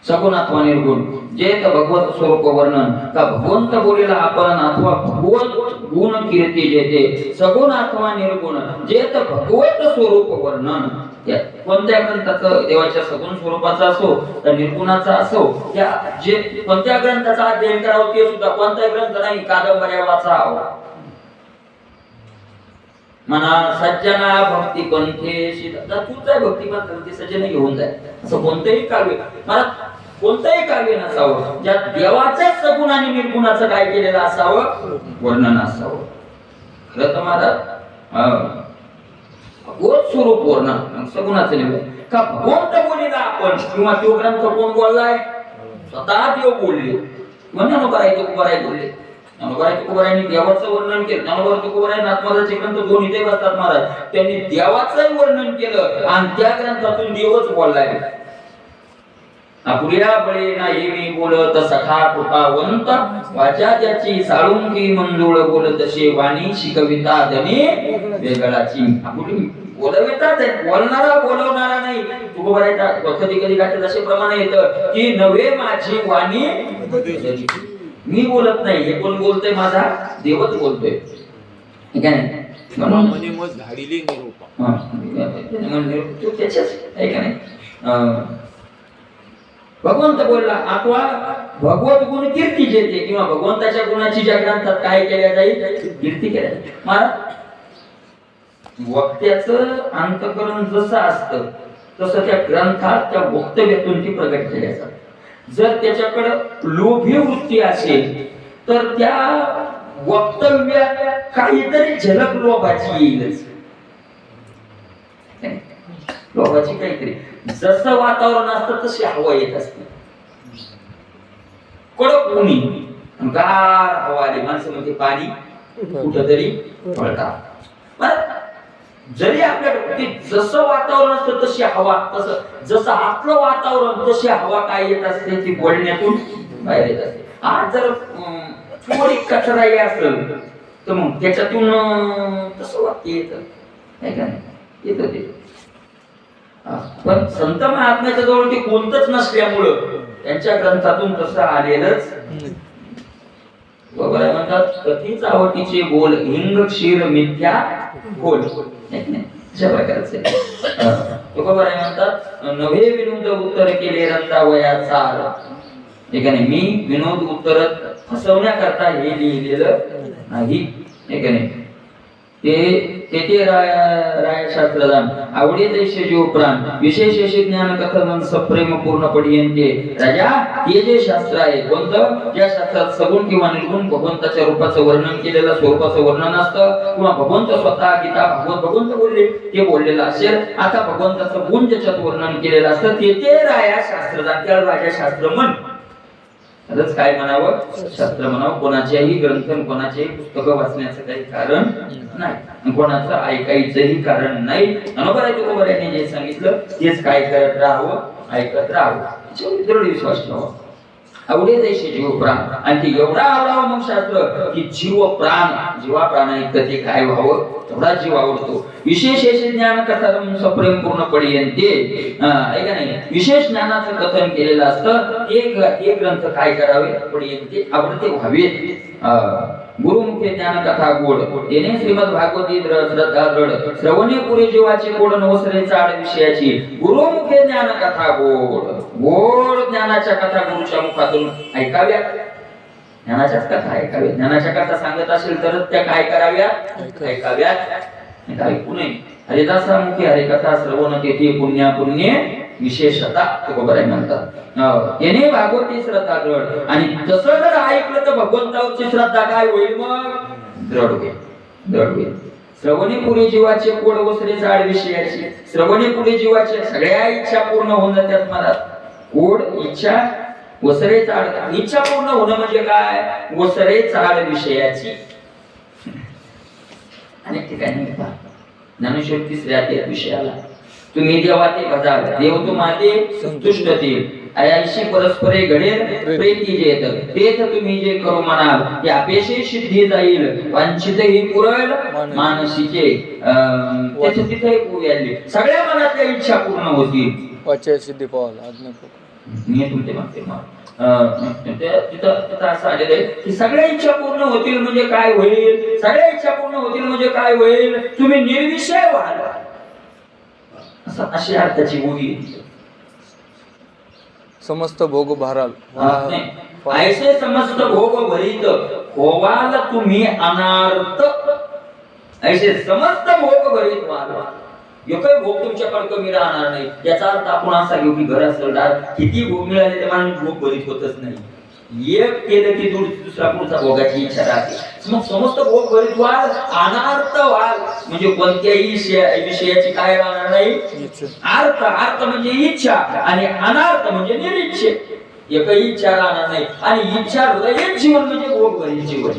सगुणात्मा निर्गुण जे भगवत स्वरूप वर्णन का भगवंत बोलेला आपण अथवा भगवत गुण कीर्ती जेते. सगुणात्मा निर्गुण जे भगवत स्वरूप वर्णन. कोणत्या ग्रंथाचं देवाच्या सगुण स्वरूपाचा असो तर निर्गुणाचा असो, त्या जे कोणत्या ग्रंथाचा अध्ययन करावं ते सुद्धा कोणता ग्रंथ नाही, कादंबऱ्या वाचावा म्हणा. सज्जना भक्ती पंथेशी तूच आहे भक्ती पंथ सज्जन घेऊन जाय. असं कोणतंही काव्य मला कोणतंही काव्य नसावं ज्यात देवाच्या सगुण आणि निर्गुणाचं काय केलेलं असावं? वर्णन असावं. खरं तर महाराज भगवत स्वरूप वर्णन सगुणाचं निवेदन का भगवंत बोलेला आपण किंवा तो ग्रंथ कोण बोललाय? स्वतः देव बोलले. ज्ञानोबराय तुकोबराय बोलले. ज्ञानोबराय तुकोबरायांनी देवाचं वर्णन केलं. ज्ञानोबराय तुकोबराय आत्मदाचे ग्रंथ दोन इथे बसतात महाराज. त्यांनी देवाचं वर्णन केलं आणि त्या ग्रंथातून देवच बोललाय. अपुऱ्या बळे नाही मी बोलत सखा कृपावंत वाचा त्याची साळुंकी मंजुळ बोलत तसे वाणी शिकविता धने वेगळाची. अपुरी बोलवितात बोलणारा बोलवणारा नाही. तुकोबरायच्या कथी कधी गाठे जसे प्रमाणे येतं की नवे माझी वाणी मी बोलत नाही. हे कोण बोलतोय? माझा देवच बोलतोय. ठीक आहे. म्हणजे मग झाडीली निरूपा म्हणजे त्याच्याच आहे का नाही? भगवंत बोलला अथवा भगवत गुण कीर्ती जेते किंवा भगवंताच्या गुणाची ज्या ग्रंथात काय केल्या जाईल? कीर्ती केल्या जाईल. महाराज वक्त्याचं अंतकरण जसं असतं तसं त्या ग्रंथात त्या वक्तव्यातून ती प्रगट केल्या जातात. जर त्याच्याकडे लोभी वृत्ती असेल तर त्या वक्तव्यात काहीतरी झलक लोभाची येईलच. लोभाची काहीतरी. जसं वातावरण असतं तशी हवा येत असते. कडक उन्ही गार हवा आली माणसं म्हणजे पाणी कुठंतरी पळतात. जरी आपल्याकडे जसं वातावरण असतं तशी हवा, तसं जसं आपलं वातावरण तशी हवा काय येत असते? ती बोलण्यातून बाहेर येत असते. आज जर थोडी कचराई असेल तर मग त्याच्यातून तसं वाक्य येतं नाही का? नाही येतं ते. पण संत महात्म्याच्या जवळ ते कोणतंच नसल्यामुळं त्यांच्या ग्रंथातून तसं आलेलंच. बरोबर आहे. म्हणतात कथीच आवडीचे बोल हिंग क्षीर मिथ्या बोल. अशा प्रकारचे बरोबर आहे. म्हणतात नवे विनोद उत्तर केले रंदावयाचा. ठीक आहे. मी विनोद उत्तर फसवण्याकरता हे लिहिलेलं नाही. ठीक आहे. ते राय शास्त्रदान आवडे जैसे जीव प्राण विशेष असे ज्ञान कथन सप्रेम पूर्ण पडियंते. राजा हे जे शास्त्र आहे कोणतं? ज्या शास्त्रात सगुण किंवा निर्गुण भगवंताच्या रूपाचं वर्णन केलेलं स्वरूपाचं वर्णन असतं किंवा भगवंत स्वतः गीता भगवंत बोलले ते बोललेलं असेल. आता भगवंताचं गुण ज्याच्यात वर्णन केलेलं असतं ते राया शास्त्रदान त्याला राजा शास्त्र म्हण. खरंच काय म्हणावं? शास्त्र म्हणावं. कोणाच्याही ग्रंथ कोणाच्याही पुस्तकं वाचण्याचं काही कारण नाही, कोणाचं ऐकायचंही कारण नाही. ज्ञानोबराय तुकोबरायांनी जे सांगितलं तेच काय करत राहावं? ऐकत राहावं. दृढ विश्वास ठेवा. आवडे जैसे जीव प्राण. आणि ते एवढा आवडावं मग शास्त्र की जीव प्राण जीवा प्राण इतकं ते काय व्हावं तेवढा जीव आवडतो. विशेष असे ज्ञान कथन सप्रेम पूर्ण पडियंते ऐका नाही विशेष ज्ञानाचं कथन केलेलं असतं. एक ग्रंथ काय करावे पडियंते आवडते व्हावे. गुरुमुखे ज्ञान कथा गोड येणे श्रीमद भागवती श्रद्धा दृढ श्रवणे पुरे जीवाचे गोड नवसरे चाड विषयाची. गुरुमुखे ज्ञान कथा गोड गोड ज्ञानाच्या कथा गुरुच्या मुखातून ऐकाव्या. ज्ञानाच्याच कथा ऐकाव्या. ज्ञानाच्या कथा सांगत असेल तरच त्या काय कराव्या ऐकाव्यात. ऐकू नये. हरिदासामुखे हरिकथा श्रवण तेथे पुण्या पुण्य विशेषता बरोबर आहे म्हणतात. येणे भागवती श्रद्धा दृढ. आणि तसं जर ऐकलं तर भगवंताची श्रद्धा काय होईल मग दृढ होईल. श्रवणे पुढे जीवाचे कोड वसरे जाड विषयाचे. श्रवणे पुढे जीवाचे सगळ्या इच्छा पूर्ण होऊन जातात. मला कोड इच्छा वसरे चाड. इच्छा पूर्ण होणं म्हणजे काय वसरे चाड विषयाची. अनेक ठिकाणी ज्ञानेश्वर तिसऱ्या विषयाला तुम्ही देवा ते भजा देव तुम्हाला संतुष्ट होतील. अयाशी परस्परे घडेल प्रेती जेत तेथ तुम्ही जे करू म्हणाल ते अपेक्षे सिद्धी जाईल. वांछित ही पुरल मानसीचे त्याचे तिथे पुरले सगळ्या मनातल्या इच्छा पूर्ण होतील. वाचे सिद्धी पावल आज्ञा मी तुमचे मागते तिथं असं आलेलं आहे की सगळ्या इच्छा पूर्ण होतील म्हणजे काय होईल. सगळ्या इच्छा पूर्ण होतील म्हणजे काय होईल तुम्ही निर्विषय व्हाल. अशी अर्थाची बोली. समस्त भोग भाराल ऐसे समस्त भोग भरित होवाल तुम्ही अनार्थ. ऐसे समस्त भोग भरित व्हाल. एकही भोग तुमच्याकडे कमी राहणार नाही. याचा अर्थ आपण असा घेऊ की घर असेल किती भोग मिळाले ते माणूस भोग भरित होतच नाही. एक केलं की दुसरा पुढचा भोगाची इच्छा राहते. मग समस्त भोग भरित व्हाल अनार्थ व्हाल म्हणजे कोणत्याही विषयाची काय राहणार नाही अर्थ म्हणजे इच्छा आणि अनार्थ म्हणजे निरीच्छे. एकही इच्छा राहणार नाही. आणि इच्छा रहित जीवन म्हणजे भोग भरित जीवन.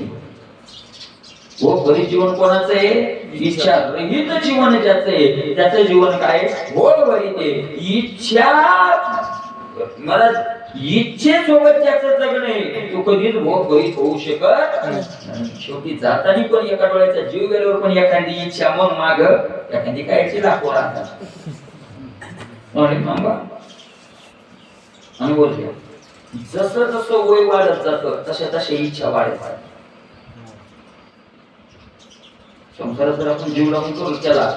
भोग भरित जीवन कोणाचं आहे इच्छा रहित जीवन ज्याचं आहे त्याचं जीवन काय भोग भरित आहे. इच्छा मला इच्छेसोबत ज्याचं जगणे तो कधीच भोग भरित होऊ शकत. शेवटी जाताना पण एका डोळ्याचा जीव गेल्यावर पण एखादी इच्छा मग माग एखादी कायची लाखो राहतात. अनुभव जसं जसं वय वाढत जातं तशा तशा इच्छा वाढत. संसारात जर आपण जीव लावून करू त्याला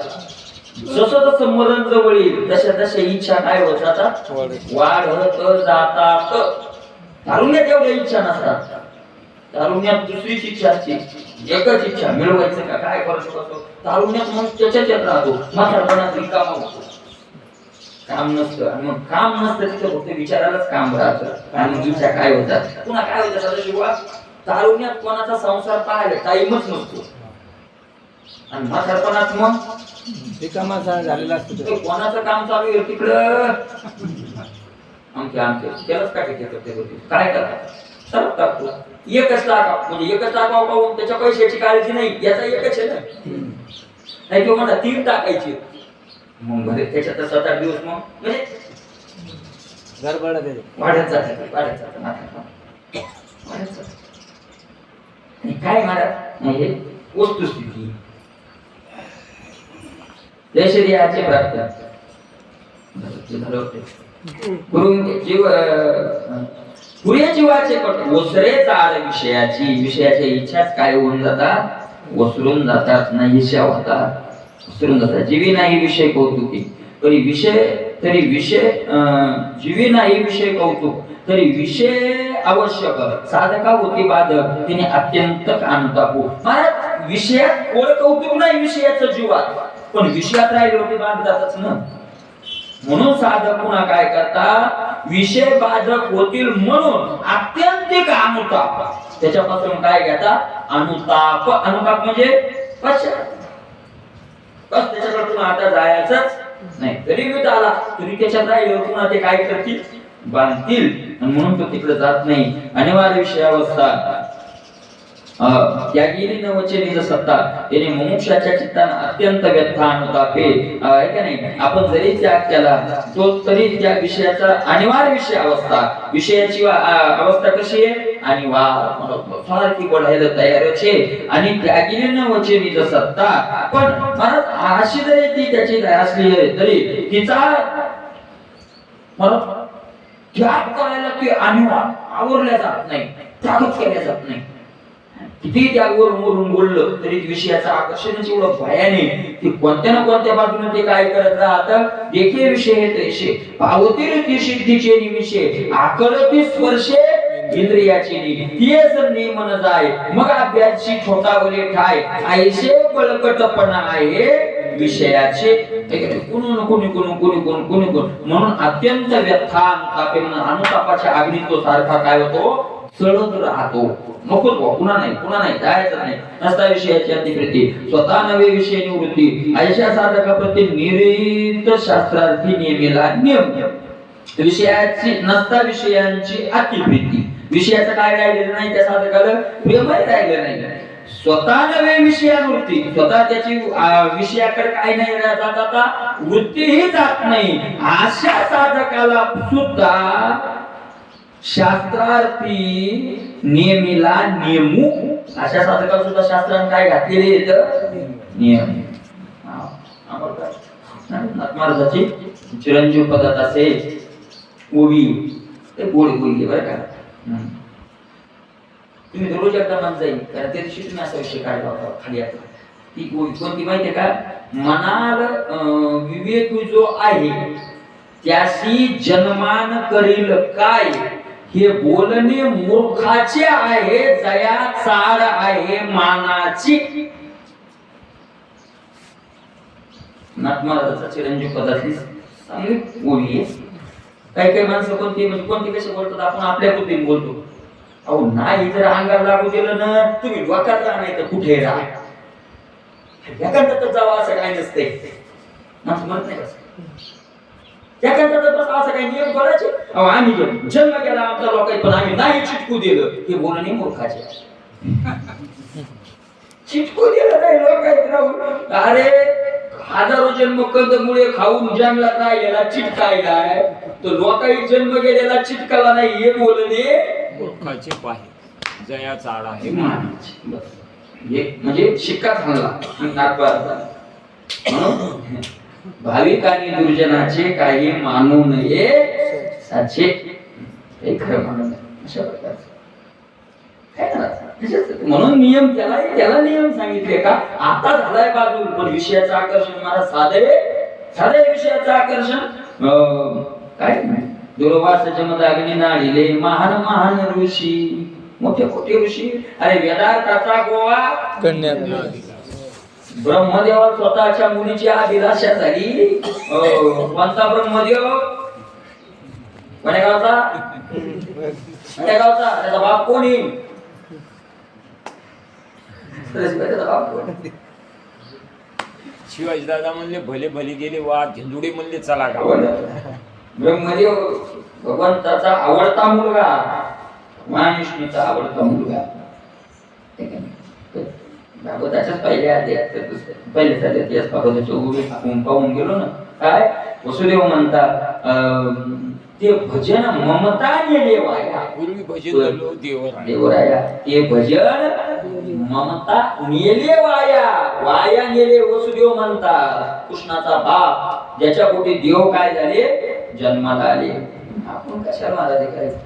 जसं जसं मरण जवळ येईल तशा तशा इच्छा काय होत जातात वाढत जातात. तारुण्यात एवढ्या इच्छा नसतात. तारुण्यात दुसरीच इच्छा असते. एकच इच्छा मिळवायचं का काय करू शकतो. तारुण्यात मग त्याच्यात राहतो. म्हातारपणात रिकामा होतो. काम नसतं. आणि मग काम नसतं तिथं फक्त विचारायलाच काम राहतं. आणि इच्छा काय होतात पुन्हा काय होतं सदाशिवा तारुण्यात कोणाचा संसार पाहायला टाइमच नसतो. आणि म्हातारपणात मग रिकामाचा झालेला असतो. कोणाचं काम चालू आहे तिकडं आमचे त्यालाच काय काय करतात सर्व टाकतो. एकच टाका म्हणजे एकच टाकाव पाहून त्याच्या पैशाची काळजी नाही याचा एकच आहे ना. नाही किंवा म्हणा 3 टाकायची मग भरे त्याच्यात 7-8 दिवस मग म्हणजे वाढत जातात. काय महाराज हे वस्तुस्थिती जयश्रीयाचे प्राप्त जीव पुढे जीवाचे वसरे चाल विषयाच्या इच्छाच काय होऊन जातात वसरून जातात. नाहीशा होतात वसरून जातात. जीवी नाही विषय कौतुकी तरी विषय जीवी नाही विषय कौतुक तरी विषय आवश्यक. साधका होती बाधक तिने अत्यंत अनुतापू. महाराज विषयात कोण कौतुक नाही विषयाचं जीवात पण विषयात राहिले होते बाधतातच ना. म्हणून साधक पुन्हा काय करता विषय बाधक होतील म्हणून अत्यंतिक अनुताप. त्याच्यापासून काय घेता अनुताप. अनुताप म्हणजे पश्चाताप. बस त्याच्याकडे पुन्हा आता जायचंच नाही. तरी मी आला तरी त्याच्यात राहिलं पुन्हा ते काय करतील बांधतील. म्हणून तो तिकडे जात नाही. अनिवार्य विषयावस्था त्यागिनी न वचनिज सत्ता याने मुमुक्षाच्या चित्तानं अत्यंत व्यथा अनुतापे आहे का नाही. आपण जरी त्याग केला तो तरी त्या विषयाचा अनिवार्य विषय अवस्था विषयाची अवस्था कशी आहे अनिवार्य फारकी बढायला तयार छे आणि त्यागिनी न वचनिज सत्ता पण मला अशी जरी ती त्याची असली तरी तिचा मला त्याग करायला ती अनिवार्य आवरल्या जात नाही त्यागच केल्या जात नाही. किती त्यागवर मोरून बोललं तरी विषयाचं आकर्षणच एवढं भयाने की कोणत्या ना कोणत्या बाजूने ते काय करत राहतं. देखे विषय तैसे पावतील ती सिद्धीचे निमिषे आकलती स्पर्शे इंद्रियाची तेच नेमन जाय मग अभ्यासची छोटावले ठाय ऐसे बळकटपणा आहे विषयाचे म्हणून अत्यंत व्यथा अनुतापाच्या अग्नीत तो सारखा काय होतो चढत राहतो. नको पुन्हा नाही जायचं नाही नसता विषयाची अतिवृत्ती स्वतः नवे विषय निवृत्ती अशा साधकाप्रती निरीत शास्त्रार्थी नेमेला नियम विषयाची नसता विषयांची अतिवृत्ती विषयाचं काय राहिलेलं नाही त्या साधकाला प्रेमही राहिलं नाही. स्वतः नवे विषयावृत्ती स्वतः त्याची विषयाकडे काय नाही जात आता वृत्तीही जात नाही. अशा साधकाला सुद्धा शास्त्रार्थी नियमीला नेमू अशा साधकाला सुद्धा शास्त्राने काय घातलेले नियम. महाराजाची चिरंजीव पदात असे ओवी ते गोडी बोलली बरं का. तुम्ही दररोज एकदा मान जाईल कारण त्या दिवशी तुम्ही असा विषय काढला होता खाली आता ती गोडी कोणती माहितीये का मनाल विवेक जो आहे त्याशी जन्मान करील काय हे बोलणे मूर्खाचे आहे जया चाड आहे मानाची. नाथमाराजाचा चिरंजीव पदातली चांगली बोली आहे. काही माणसं कोणती म्हणजे कोणती कसे बोलतात आपण आपल्या बुद्धीने बोलतो. अहो नाही जर अंगाला लागू दिलं ना तुम्ही डोक्यात नाही तर कुठे राहा एखाद्यात जावं असं काही नसतंय माणसं म्हणत नाही एखाद्यात असं काही नियम करायचे. अहो आम्ही जन्म केला आमचा लोकांनी पण आम्ही नाही चिटकू दिलं हे बोलणे मूर्खाचे. चिटकू दिलं नाही लोकांनी राहून अरे हजारो जन्म कंदमुळे खाऊन जंगलात राहिलेला चिटकायलाय तो लोकांनी जन्म गेलेला चिटकाला नाही हे बोलणे मूर्खाचे पाहे जया चाड आहे म्हणजे शिक्का थांबला. भाविकांनी दुर्जनाचे काही मानू नये साचे हे खरं म्हणून अशा प्रकारचं म्हणून नियम त्याला नियम सांगितले का आता झालाय बाजू पण विषयाचं आकर्षण मला साधे विषयाचं आकर्षण काय नाही. दुर्वासाच्या मध्ये अग्नी नाळिले महान ऋषी मोठे ऋषी अरे वेदांताचा गोवा ब्रह्मदेवा स्वतःच्या मुलीची अभिलाषा झाली. कोणता ब्रह्मदेव गावचा त्याचा बाप कोणी शिवाजी दादा म्हणले भले भले गेले वा झेंडुडे म्हणले चला गाव. ब्रह्मदेव भगवंताचा आवडता मुलगा महाविष्णूचा आवडता मुलगा भागवताच्याच पहिल्या पाहून गेलो ना काय वसुदेव म्हणतात ते भजन ममता देवाया पूर्वी भजन देवराया ते भजन ममता नेले वाया नेले वसुदेव म्हणतात कृष्णाचा बाप ज्याच्या पोटी देव काय झाले जन्माला आले. आपण कशाला महाराज करायचं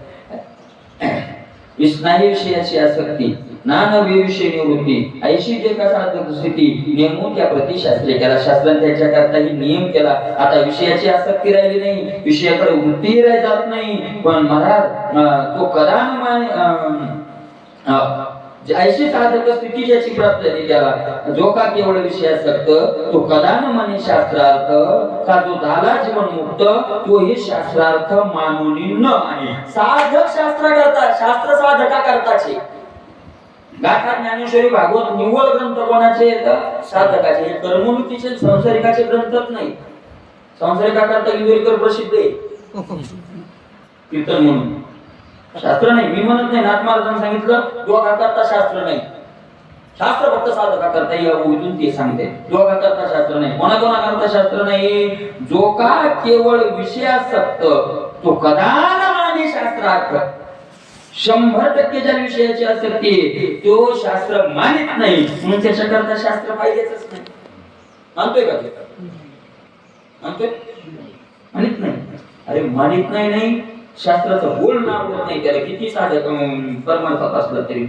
विष्णाही विषयाची आसक्ती नानवी विषय निवृत्ती ऐशी जे का साधक स्थिती नेमून त्या प्रतिशास्त्रे केला शास्त्राने त्याच्या करता ही नियम केला. आता विषयाची आसक्ती राहिली नाही विषयाकडे वृत्ती जात नाही पण महाराज तो कदान ऐशी साधक स्थिती ज्याची प्राप्त झाली त्याला जो का केवळ विषयासक्त तो कदान मने शास्त्रार्थ का जो झाला जीवन मुक्त तो हे शास्त्रार्थ मानून न आहे. साधक शास्त्र करता शास्त्र साधका करताचे गाथा ज्ञानेश्वरी भागवत निव्वळ ग्रंथ कोणाचे साधकाचे. हे कर्ममुक्तीचे संसारिकाचे ग्रंथच नाही. संसारिका करता इंदोरीकर प्रसिद्ध आहे कीर्तन म्हणून शास्त्र नाही. मी म्हणत नाही नाथ महाराजांनी सांगितलं दोघा करता शास्त्र नाही शास्त्र फक्त साधका करता यावं इथून ते सांगते. दोघा करता शास्त्र नाही. कोणा करता शास्त्र नाही? जो का केवळ विषयासक्त तो कदा न माने शास्त्रार्थ. 100% ज्या विषयाची आसक्ती आहे तो शास्त्र मानित नाही म्हणून त्याच्याकरता शास्त्र पाहिजेच नाही. मानतोय का? मानतोय? मानित नाही. अरे मानित नाही शास्त्राचं बोलणं आवडत नाही त्याला. किती साधं परमार्थात असलं तरी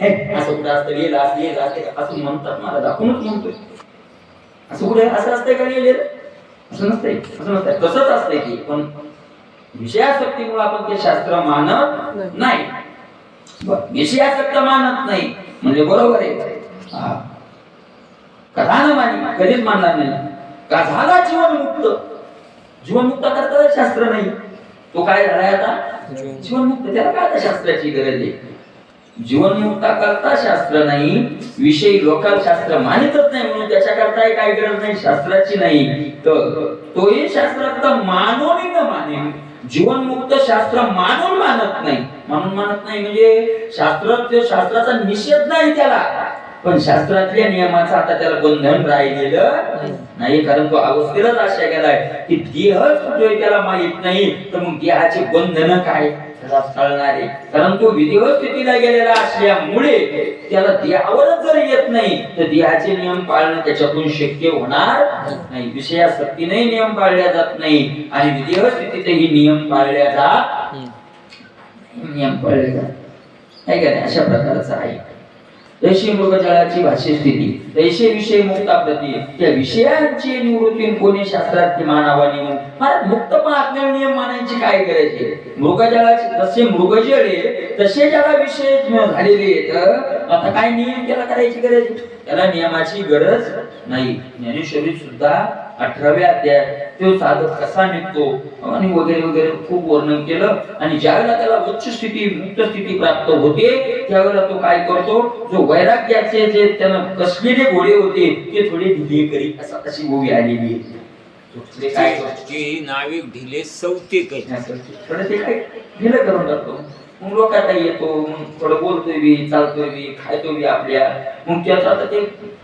असं कुठं असतं लिहिलं असं म्हणतात. मला दाखवूनच म्हणतोय असं कुठे असं असतंय का लिहिलेलं? असं नसतंय. तसंच असतंय की पण विषयासक्तीमुळे आपण ते शास्त्र मानत नाही. विषयासक्त मानत नाही म्हणजे बरोबर आहे. कथा न मानी कधीच मानणार नाही. का झाला जीवनमुक्त करता शास्त्र नाही. तो काय झालाय आता? जीवनमुक्त. त्याला काय शास्त्राची गरज आहे? जीवनमुक्ता करता शास्त्र नाही. विषयी लोकांना शास्त्र मानितच नाही म्हणून त्याच्याकरता काय गरज नाही शास्त्राची नाही. तर तोही शास्त्रार्थ मानून न माने. जीवनमुक्त शास्त्र मानून मानत नाही. म्हणजे शास्त्राचा निषेध नाही त्याला पण शास्त्रातल्या नियमाचं आता त्याला बंधन राहिलेलं नाही. कारण तो अवस्थेलाच अशा गेलाय की देहच कुठे त्याला माहित नाही तर मग देहाचे बंधन काय त्याला कळणार आहे. कारण तो विधिवत स्थितीला गेलेला असल्यामुळे त्याला देहावरच जर येत नाही तर देहाचे नियम पाळणं त्याच्यातून शक्य होणार नाही. विषयासक्तीने नियम पाळल्या जात नाही आणि विधिवत स्थितीतही नियम पाळल्या जात काय काय अशा प्रकारचं आहे. तैशी मृगजळाची भाष्य स्थिती तैशे विषय मुक्ता प्रती त्या विषयांची निवृत्ती कोणी शास्त्रार्थी मानावा नियम. महाराज मुक्त पण आपल्याला नियम मानायची काय गरज आहे? मृगजळाचे जसे मृगजळे तसे ज्याला विषय झालेले तर आता काय नियम त्याला करायची गरज? त्याला नियमाची गरज नाही. ज्ञानेश्वरी सुद्धा 18व्या अध्यायात तो साधक कसा निघतो आणि वगैरे खूप वर्णन केलं. आणि ज्यावेळेला त्याला उच्च स्थिती मुक्त स्थिती प्राप्त होते त्यावेळेला तो काय करतो? जो वैराग्याचे जे त्यानं कसलेले घोडे होते ते थोडे ढिले करी अशी गोवी आलेली आहे. काय नाविक ढिले सवते थोडं ते काय ढिलं करून टाकतो. मग लोक आता येतो मग थोडं बोलतोय बी चालतोय बी खायतो बी आपल्या. मग त्याचा आता ते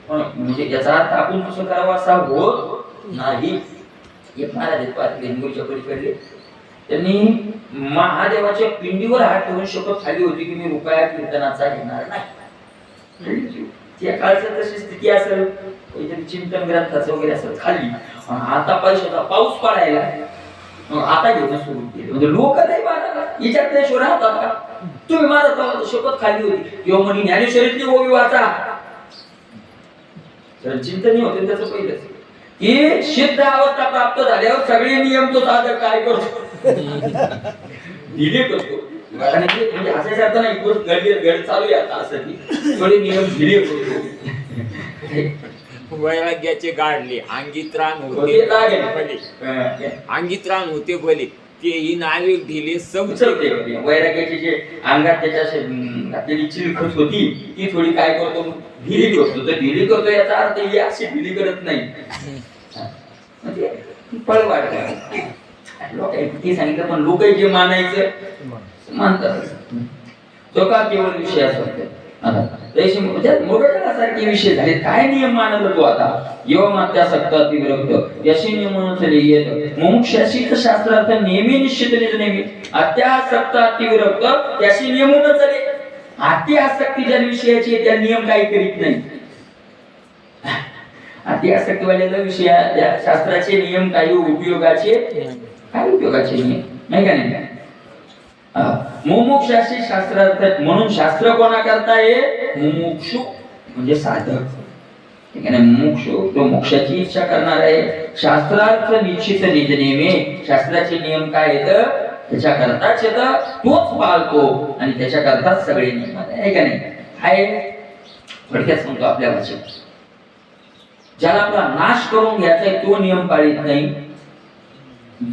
म्हणजे याचा अर्थ आपण कसं करावं असा होत नाही. एक महाराज हिंदूच्या पलीकडले त्यांनी महादेवाच्या पिंडीवर हात ठेवून शपथ खाली होती की मी रुपया कीर्तनाचा घेणार नाही. त्या काळचं तशी स्थिती असेल काहीतरी चिंतन ग्रंथाचं वगैरे असेल खाली. आता पैशाचा पाऊस पडायला आता घेणं सुरू केलं. म्हणजे लोक नाही मारा विचारल्याशिवाय राहतात का? तुम्ही मारत शपथ खाली होती किंवा म्हणे ज्ञानेश्वरीतली ओवी वाचा. तर चिंतन होते त्याचं पहिलंच की सिद्ध अवस्था प्राप्त झाल्यावर सगळे नियम तो साधक काय करतो? ढिले करतो. म्हणजे हसायचं नाही गड चालू आहे आता असं की थोडे नियम ढिले करतो. वैराग्याचे गाडले अंगित्राण होते भले ते ही नाविक ढिले सवते. वैराग्याची जे अंगात त्याच्या घातलेली चिलखत होती ती थोडी काय करतो? ढिली करतो. तर ढिली करतो याचा अर्थ ही अशी ढिली करत नाही. पळ वाटत लोक सांगितलं पण लोक जे मानायचं मानतात. तो का केवळ विषय सारखे विषय झाले. काय नियम मानला तो आता? योमात्यासक्त अतिविरक्त यशी नियमन येत मुमुक्षाशी शास्त्रार्थ नेहमी निश्चित नेहमी अत्यासक्त अतिविरक्त त्याशी नियमून चले. अति आसक्ती ज्या विषयाची त्या नियम काही करीत नाही. अति आसक्ती वाल्याला विषया शास्त्राचे नियम काही उपयोगाचे नियम नाही का नाही. मुमुक्षाशी शास्त्रार्थ म्हणून शास्त्र कोणा करता आहे? मुमुक्षु म्हणजे साधक. ठीक आहे ना. मुमुक्षु तो मोक्षाची इच्छा करणार आहे. शास्त्रार्थ निश्चित नियमे शास्त्राचे नियम काय आहेत त्याच्या करताच तोच पाळतो आणि त्याच्या करताच सगळे नियम आहे का नाही. आहे थोडक्यात सांगतो आपल्या भाषेत. ज्याला आपला नाश करून घ्यायचा तो नियम पाळीत नाही.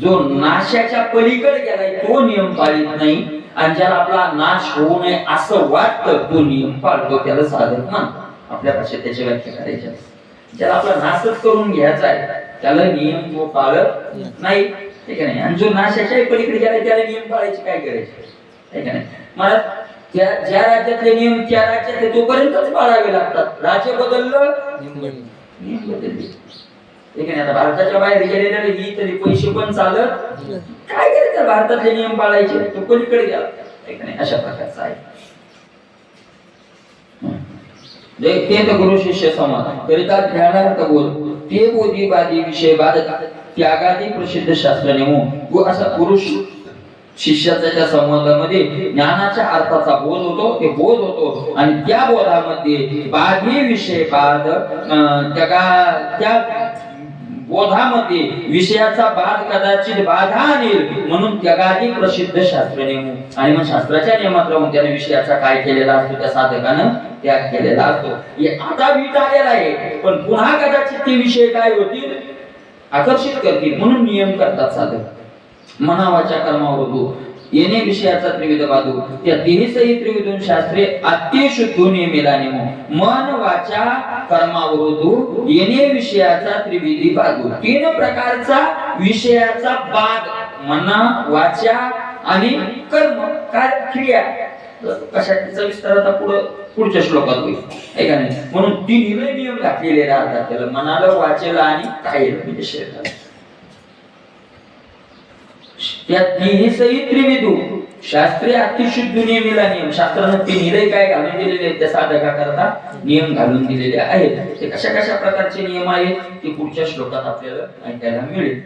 जो नाशाच्या पलीकडे गेलाय तो नियम पाळीत नाही. आणि ज्याला आपला नाश होऊ नये असं वाटतं तो नियम पाळतो त्याला साधक मानतो. आपल्या भाषेत त्याची व्याख्या करायची. ज्याला आपला नाशच करून घ्यायचा आहे त्याला नियम तो पाळत नाही. ठीक आहे नाही. आणि जो नाशाच्या पलीकडे गेलाय त्याला नियम पाळायची काय करायचे आहे का नाही. मला ज्या राज्यातले नियम त्या राज्यात आहे तोपर्यंतच पाळावे लागतात. राज्य बदललं नियम बदलले. ठीक आहे. आता भारताच्या बाहेर गेलेल्या ही तरी पैसे पण चालत काय करायचं, भारतातले नियम पाळायचे, तो पलीकडे गेला. ठीक आहे. अशा प्रकारचा आहे. ते तर गुरु शिष्य संवाद करिता ज्ञानार्थ बोल ते बोधीवादी विषय बाद त्यागादी प्रसिद्ध शास्त्र नेमू. असा पुरुष शिष्याच्या त्या संवादामध्ये ज्ञानाच्या अर्थाचा बोध होतो, ते बोध होतो आणि त्या बोधामध्ये बाधी विषय बाद त्या बोधामध्ये विषयाचा बाद कदाचित बाधा आणेल म्हणून त्यागादी प्रसिद्ध शास्त्र नेमू. आणि मग शास्त्राच्या नियमात राहून त्याने विषयाचा काय केलेला असतो, त्या साधकानं त्याग केलेला असतो. आता वीट आलेला आहे पण पुन्हा कदाचित ते विषय काय होतील, आकर्षित करतील म्हणून नियम करतात साधक. मनावाच्या कर्मावृत्तू येणे विषयाचा त्रिविध बाधू त्या तिन्ही सहित त्रिविधून शास्त्रे अतिशुद्धू नेमेला नेमो. मन वाचा कर्मावृत्तू येणे विषयाचा त्रिविधी बाधू. तीन प्रकारचा विषयाचा बाध मना वाचा आणि कर्म काय क्रिया कशाचा विस्तार आता पुढच्या श्लोकात होईल आहे का नाही. म्हणून तीन नियम घातलेले राहतात त्याला, मनाला वाचेला आणि काय म्हणजे शरीराला. त्या तिन्ही सहित त्रिविधू शास्त्रे अतिशुद्ध नियमेला नियम. शास्त्रानं तिन्ही काय घालून दिलेले आहेत त्या साधका करता नियम घालून दिलेले आहेत. ते कशा कशा प्रकारचे नियम आहेत ते पुढच्या श्लोकात आपल्याला ऐकायला मिळेल.